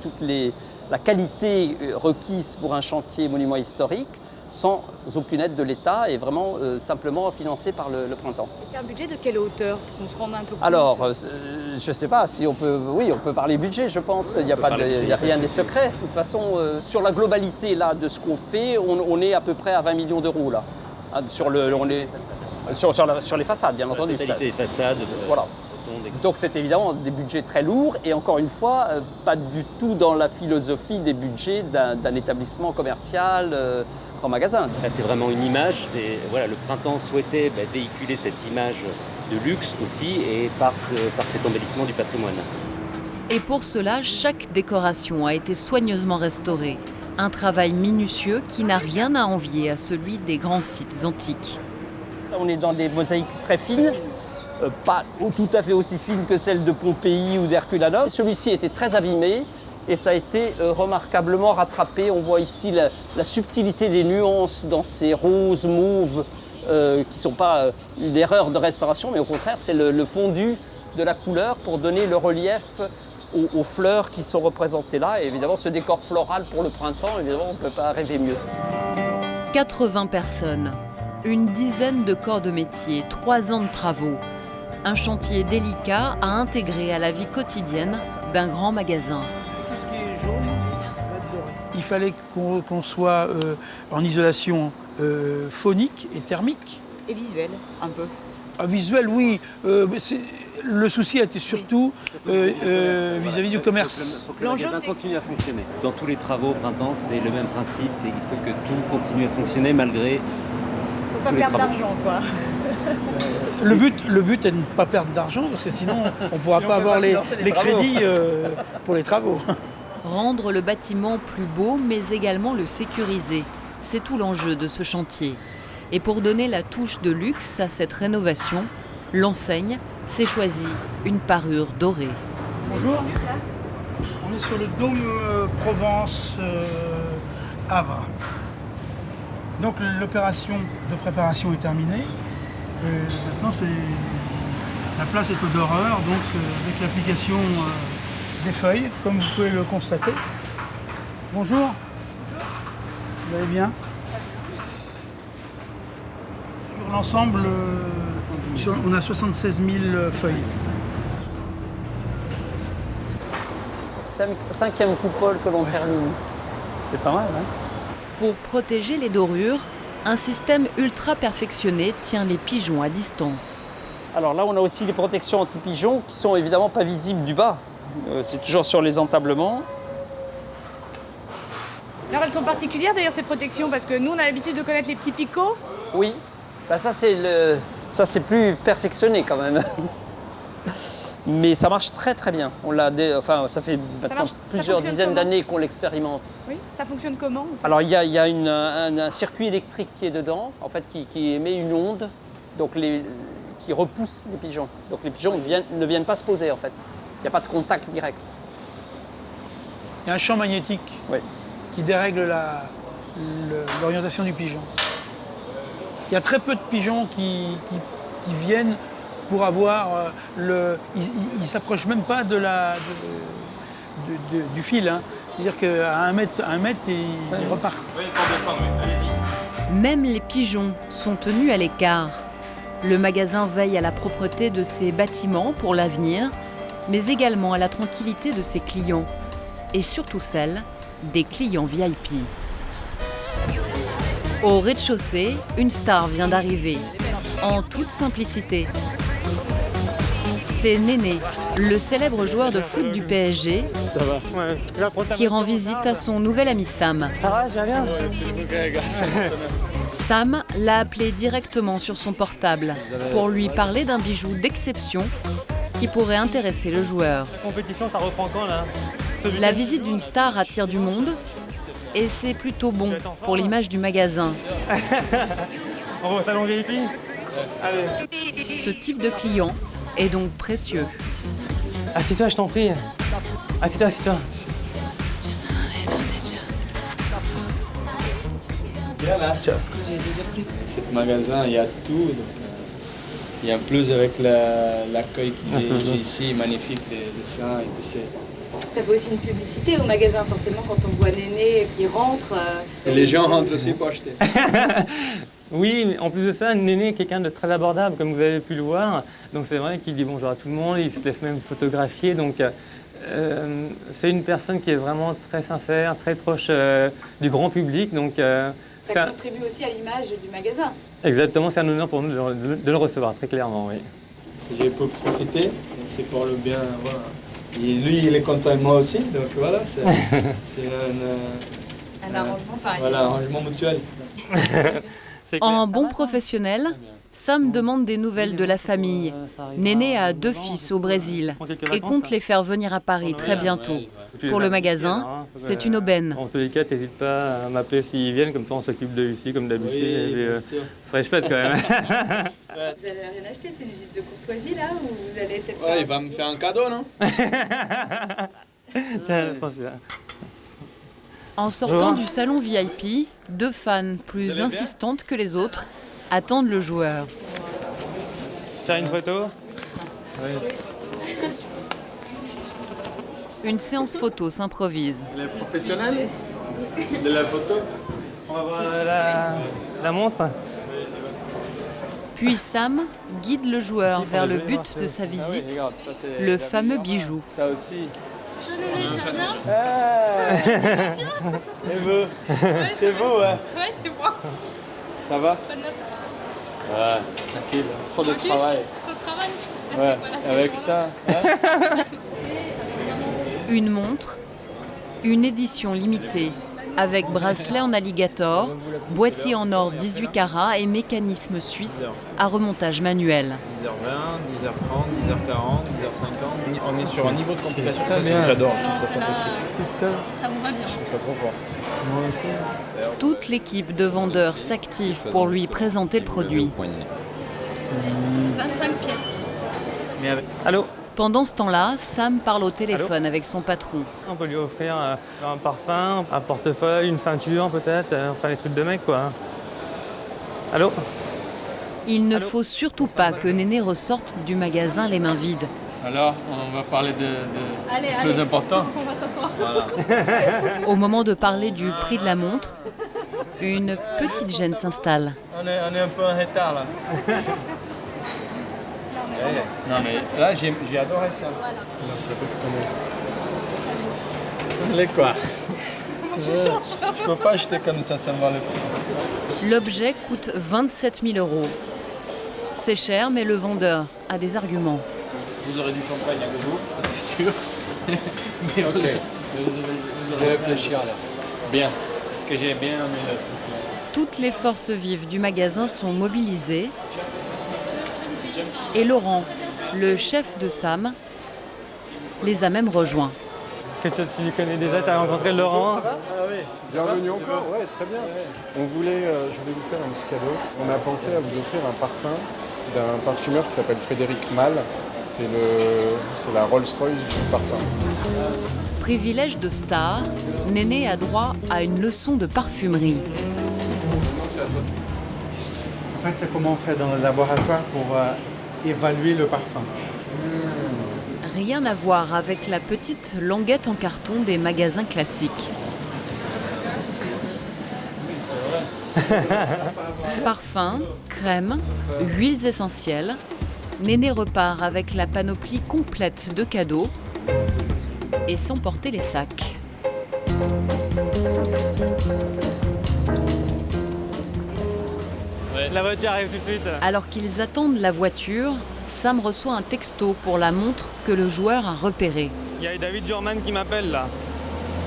la qualité requise pour un chantier monument historique, sans aucune aide de l'État et vraiment simplement financé par le printemps. Et c'est un budget de quelle hauteur pour qu'on se rende un peu compte? Alors, je ne sais pas si on peut... Oui, on peut parler budget, je pense. Il n'y a rien de secret. De toute façon, sur la globalité là, de ce qu'on fait, on est à peu près à 20 millions d'euros là. Sur les façades, bien entendu. La totalité des façades. Voilà. Donc c'est évidemment des budgets très lourds et encore une fois, pas du tout dans la philosophie des budgets d'un établissement commercial, grand magasin. Là, c'est vraiment une image. Voilà, le printemps souhaitait véhiculer cette image de luxe aussi et par cet embellissement du patrimoine. Et pour cela, chaque décoration a été soigneusement restaurée. Un travail minutieux qui n'a rien à envier à celui des grands sites antiques. On est dans des mosaïques très fines, pas tout à fait aussi fines que celles de Pompéi ou d'Herculanum. Celui-ci était très abîmé et ça a été remarquablement rattrapé. On voit ici la subtilité des nuances dans ces roses mauves qui ne sont pas une erreur de restauration, mais au contraire, c'est le fondu de la couleur pour donner le relief aux fleurs qui sont représentées là. Et évidemment, ce décor floral pour le printemps, évidemment, on ne peut pas rêver mieux. 80 personnes, une dizaine de corps de métier, 3 ans de travaux. Un chantier délicat à intégrer à la vie quotidienne d'un grand magasin. Il fallait qu'on soit en isolation phonique et thermique. Et visuel, un peu. Ah, visuel, oui. Le souci a été surtout vis-à-vis du commerce. Il faut que le magasin continue à fonctionner. Dans tous les travaux au printemps, c'est le même principe. Il faut que tout continue à fonctionner malgré faut pas perdre d'argent, quoi. Le but est de ne pas perdre d'argent parce que sinon on ne pourra pas avoir les crédits pour les travaux. Rendre le bâtiment plus beau mais également le sécuriser, c'est tout l'enjeu de ce chantier. Et pour donner la touche de luxe à cette rénovation, l'enseigne s'est choisie une parure dorée. Bonjour. On est sur le dôme Provence Havre. Donc l'opération de préparation est terminée. Maintenant, la place est au doreur, donc avec l'application des feuilles, comme vous pouvez le constater. Bonjour. Vous allez bien? Sur l'ensemble, on a 76 000 feuilles. 5e coupole que l'on termine. C'est pas mal, hein? Pour protéger les dorures, un système ultra perfectionné tient les pigeons à distance. Alors là, on a aussi les protections anti-pigeons qui sont évidemment pas visibles du bas. C'est toujours sur les entablements. Alors elles sont particulières d'ailleurs ces protections parce que nous on a l'habitude de connaître les petits picots. Oui, bah, ça c'est plus perfectionné quand même. Mais ça marche très très bien. Ça fait maintenant plusieurs dizaines d'années qu'on l'expérimente. Oui, ça fonctionne comment en fait? Alors il y a un circuit électrique qui est dedans, en fait, qui émet une onde, donc qui repousse les pigeons. Donc les pigeons ne viennent pas se poser en fait. Il n'y a pas de contact direct. Il y a un champ magnétique qui dérègle l'orientation du pigeon. Il y a très peu de pigeons qui viennent pour avoir ils ne s'approchent même pas du fil. Hein. C'est-à-dire qu'à un mètre, ils repartent. Oui, pour descendre, allez-y. Même les pigeons sont tenus à l'écart. Le magasin veille à la propreté de ses bâtiments pour l'avenir, mais également à la tranquillité de ses clients. Et surtout celle des clients VIP. Au rez-de-chaussée, une star vient d'arriver, en toute simplicité. C'est Néné, le célèbre joueur de foot du PSG, qui rend visite à son nouvel ami Sam. Ça va, je viens. Sam l'a appelé directement sur son portable pour lui parler d'un bijou d'exception qui pourrait intéresser le joueur. La compétition, ça reprend quand là? La visite d'une star attire du monde et c'est plutôt bon pour l'image du magasin. On va au salon VIP? Allez. Ce type de client est donc précieux. Assieds-toi, je t'en prie. Assieds-toi, assieds-toi. Bien là. Ce magasin, il y a tout. Et en plus avec l'accueil qui est ici, magnifique, les dessins et tout ça. Ça fait aussi une publicité au magasin, forcément, quand on voit Néné qui rentre. Et les gens rentrent aussi pour acheter. Oui, en plus de ça, Néné est quelqu'un de très abordable, comme vous avez pu le voir. Donc c'est vrai qu'il dit bonjour à tout le monde, il se laisse même photographier. Donc c'est une personne qui est vraiment très sincère, très proche du grand public. Donc, ça contribue aussi à l'image du magasin. Exactement, c'est un honneur pour nous de le recevoir, très clairement, oui. Si j'ai pu profiter, c'est pour le bien, voilà. Et lui, il est content de moi aussi, donc voilà, c'est un arrangement, enfin, voilà, un arrangement mutuel. En bon professionnel, Sam demande des nouvelles de la famille. Néné a 2 fils au Brésil et compte les faire venir à Paris très bientôt. Pour le magasin, c'est une aubaine. En tous les cas, n'hésite pas à m'appeler s'ils viennent, comme ça on s'occupe d'eux ici, comme d'habitude. Oui, ce serait chouette quand même. Vous n'allez rien acheter, c'est une visite de courtoisie là, ou vous allez peut-être... Ouais, il va me faire un cadeau, non? En sortant du salon VIP, 2 fans plus insistantes que les autres attendent le joueur. Faire une photo? Oui. Une séance photo s'improvise. Elle est professionnelle de la photo? On va voir la montre. Puis Sam guide le joueur vers le but de sa visite, le fameux bijou. Ça aussi. Bonjour Néné, tu vas bien? Et vous? C'est vous, ouais? Ouais, c'est moi. Ça va? Pas de neuf. Ouais, tranquille. Trop de travail. Trop de travail? Ouais, avec ça. Ouais. Une montre, une édition limitée, avec bracelet en alligator, boîtier en or 18 carats et mécanisme suisse à remontage manuel. 10h20, 10h30, 10h40, 10h50. On est sur un niveau de complication. Ça, j'adore, je trouve ça fantastique. Ça vous va bien? Je trouve ça trop fort. Moi aussi. Toute l'équipe de vendeurs s'active pour lui présenter le produit. 25 pièces. Allô? Pendant ce temps-là, Sam parle au téléphone avec son patron. On peut lui offrir un parfum, un portefeuille, une ceinture peut-être, enfin les trucs de mec quoi. Allô? Il ne faut surtout pas que Néné ressorte du magasin les mains vides. Alors, on va parler de plus important. On va s'asseoir. Voilà. Au moment de parler du prix de la montre, une petite gêne s'installe. On est un peu en retard là. Non mais là j'ai adoré ça. Alors, ça peut prendre. Allez quoi. Je peux pas acheter comme ça me va le prix. L'objet coûte 27 000 €. C'est cher, mais le vendeur a des arguments. Vous aurez du champagne avec vous, ça c'est sûr. Mais ok. Vous aurez réfléchir là. Bien. Parce que j'ai bien aimé le truc. Toutes les forces vives du magasin sont mobilisées. Et Laurent, le chef de Sam, les a même rejoints. Quelque chose que tu connais déjà, tu as rencontré Laurent? Ça va? Ah oui. Bienvenue encore, ouais, très bien. Je voulais vous faire un petit cadeau. On a pensé à vous offrir un parfum d'un parfumeur qui s'appelle Frédéric Malle. C'est la Rolls-Royce du parfum. Privilège de star, Néné a droit à une leçon de parfumerie. En fait, c'est comment on fait dans le laboratoire pour évaluer le parfum. Rien à voir avec la petite languette en carton des magasins classiques. Oui, c'est vrai. Parfums, crèmes, huiles essentielles. Néné repart avec la panoplie complète de cadeaux et sans porter les sacs. La voiture arrive tout de suite. Alors qu'ils attendent la voiture, Sam reçoit un texto pour la montre que le joueur a repérée. Il y a David Jorman qui m'appelle là.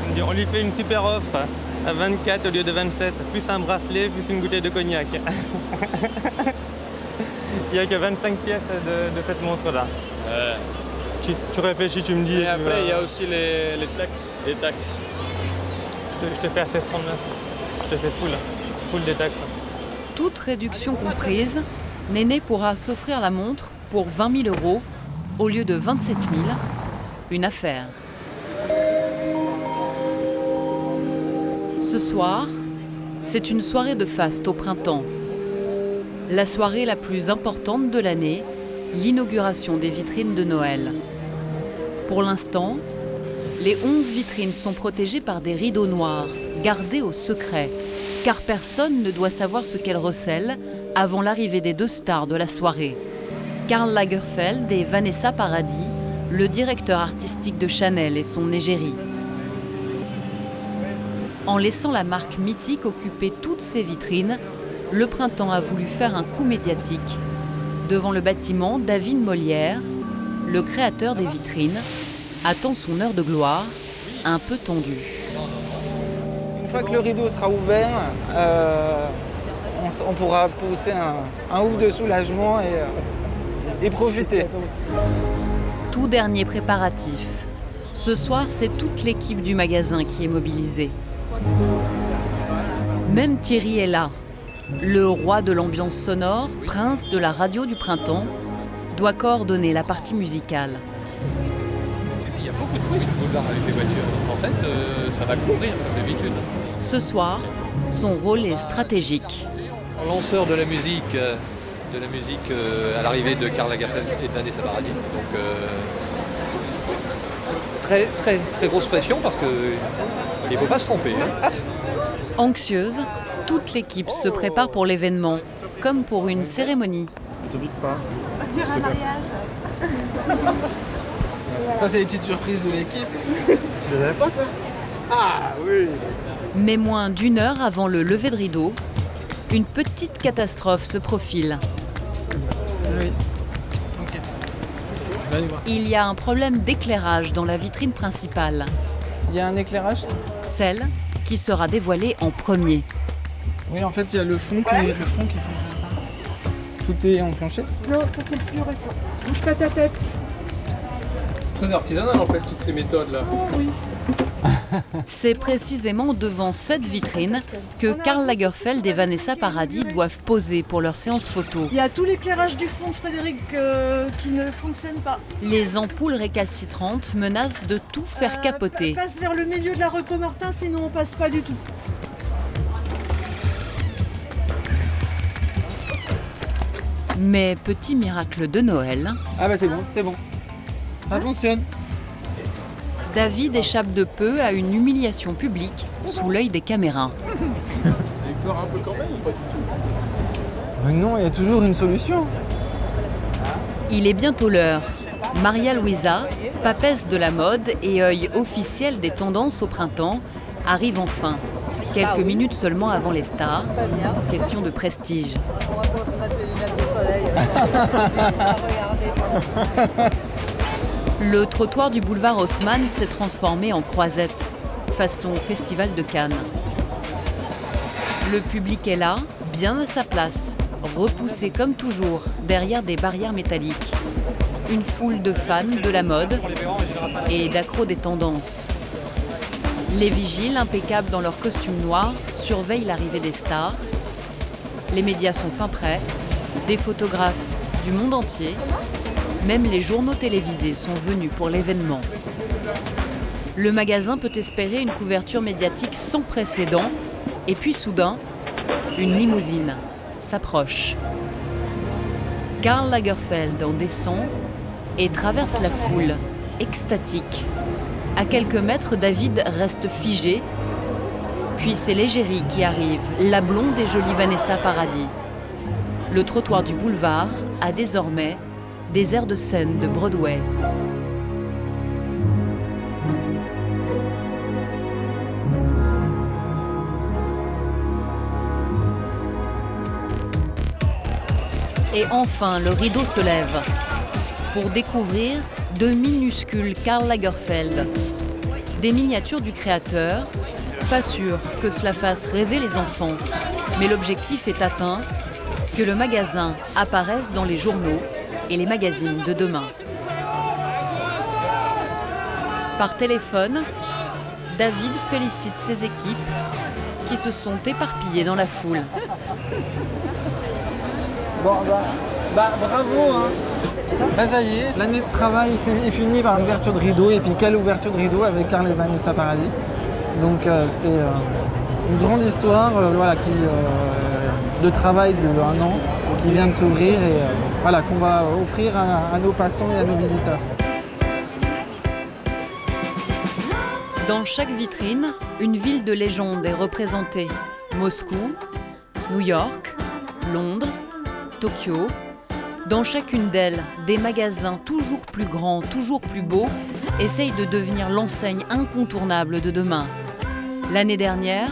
Il me dit, on lui fait une super offre à 24 au lieu de 27, plus un bracelet, plus une bouteille de cognac. Il n'y a que 25 pièces de cette montre-là. Tu réfléchis, tu me dis. Et après, il y a aussi les taxes. Les taxes. Je te fais à 16,39. Je te fais full des taxes. Toute réduction comprise, Néné pourra s'offrir la montre pour 20 000 € au lieu de 27 000. Une affaire. Ce soir, c'est une soirée de faste au printemps. La soirée la plus importante de l'année, l'inauguration des vitrines de Noël. Pour l'instant, les 11 vitrines sont protégées par des rideaux noirs, gardés au secret, car personne ne doit savoir ce qu'elles recèlent avant l'arrivée des deux stars de la soirée. Karl Lagerfeld et Vanessa Paradis, le directeur artistique de Chanel et son égérie. En laissant la marque mythique occuper toutes ces vitrines, le printemps a voulu faire un coup médiatique. Devant le bâtiment, David Molière, le créateur des vitrines, attend son heure de gloire, un peu tendue. Une fois que le rideau sera ouvert, on pourra pousser un ouf de soulagement et profiter. Tout dernier préparatif. Ce soir, c'est toute l'équipe du magasin qui est mobilisée. Même Thierry est là. Le roi de l'ambiance sonore, prince de la radio du printemps, doit coordonner la partie musicale. Il y a beaucoup de bruit sur le boulevard avec les voitures. En fait, ça va couvrir comme d'habitude. Ce soir, son rôle est stratégique. Lanceur de la musique à l'arrivée de Karl Lagerfeld et de Vanessa Paradis. Donc très grosse pression parce qu'il ne faut pas se tromper. Hein. Anxieuse, toute l'équipe se prépare pour l'événement, comme pour une cérémonie. Ne te pique pas. On dirait un mariage. Ça, c'est les petites surprises de l'équipe. Tu l'avais pas, toi? Ah oui. Mais moins d'1 heure avant le lever de rideau, une petite catastrophe se profile. Oui. Ok. Il y a un problème d'éclairage dans la vitrine principale. Il y a un éclairage? Celle qui sera dévoilée en premier. Oui, en fait, il y a le fond qui fonctionne pas. Tout est enclenché? Non, ça c'est le fluorescent. Bouge pas ta tête. C'est très artisanal en fait, toutes ces méthodes là. Oui. C'est précisément devant cette vitrine que Karl Lagerfeld et Vanessa Paradis doivent poser pour leur séance photo. Il y a tout l'éclairage du fond de Frédéric qui ne fonctionne pas. Les ampoules récalcitrantes menacent de tout faire capoter. Passe vers le milieu de la rue Comartin, sinon on passe pas du tout. Mais petit miracle de Noël... Ah bah c'est bon. Ça fonctionne. David échappe de peu à une humiliation publique sous l'œil des caméras. T'as eu peur un peu quand même ou pas du tout? Mais non, il y a toujours une solution. Il est bientôt l'heure. Maria Luisa, papesse de la mode et œil officiel des tendances au printemps, arrive enfin. Quelques minutes seulement avant les stars. Question de prestige. On va pouvoir se mettre les lunettes de soleil. Le trottoir du boulevard Haussmann s'est transformé en croisette, façon Festival de Cannes. Le public est là, bien à sa place, repoussé comme toujours derrière des barrières métalliques. Une foule de fans de la mode et d'accros des tendances. Les vigiles, impeccables dans leurs costumes noirs, surveillent l'arrivée des stars. Les médias sont fin prêts, des photographes du monde entier. Même les journaux télévisés sont venus pour l'événement. Le magasin peut espérer une couverture médiatique sans précédent. Et puis soudain, une limousine s'approche. Karl Lagerfeld en descend et traverse la foule, extatique. À quelques mètres, David reste figé. Puis c'est l'égérie qui arrive, la blonde et jolie Vanessa Paradis. Le trottoir du boulevard a désormais des airs de scène de Broadway. Et enfin, le rideau se lève pour découvrir de minuscules Karl Lagerfeld. Des miniatures du créateur, pas sûr que cela fasse rêver les enfants, mais l'objectif est atteint, que le magasin apparaisse dans les journaux et les magazines de demain. Par téléphone, David félicite ses équipes qui se sont éparpillées dans la foule. Bon, bravo, hein. Là, ça y est, l'année de travail est finie par l'ouverture de rideau, et puis quelle ouverture de rideau avec Karl et Vanessa Paradis. Donc c'est une grande histoire de travail de 1 an qui vient de s'ouvrir et qu'on va offrir à nos passants et à nos visiteurs. Dans chaque vitrine, une ville de légende est représentée. Moscou, New York, Londres, Tokyo. Dans chacune d'elles, des magasins toujours plus grands, toujours plus beaux, essayent de devenir l'enseigne incontournable de demain. L'année dernière,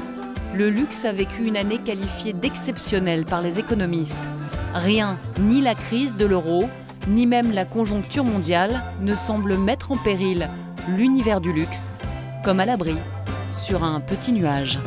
le luxe a vécu une année qualifiée d'exceptionnelle par les économistes. Rien, ni la crise de l'euro, ni même la conjoncture mondiale, ne semble mettre en péril l'univers du luxe, comme à l'abri sur un petit nuage.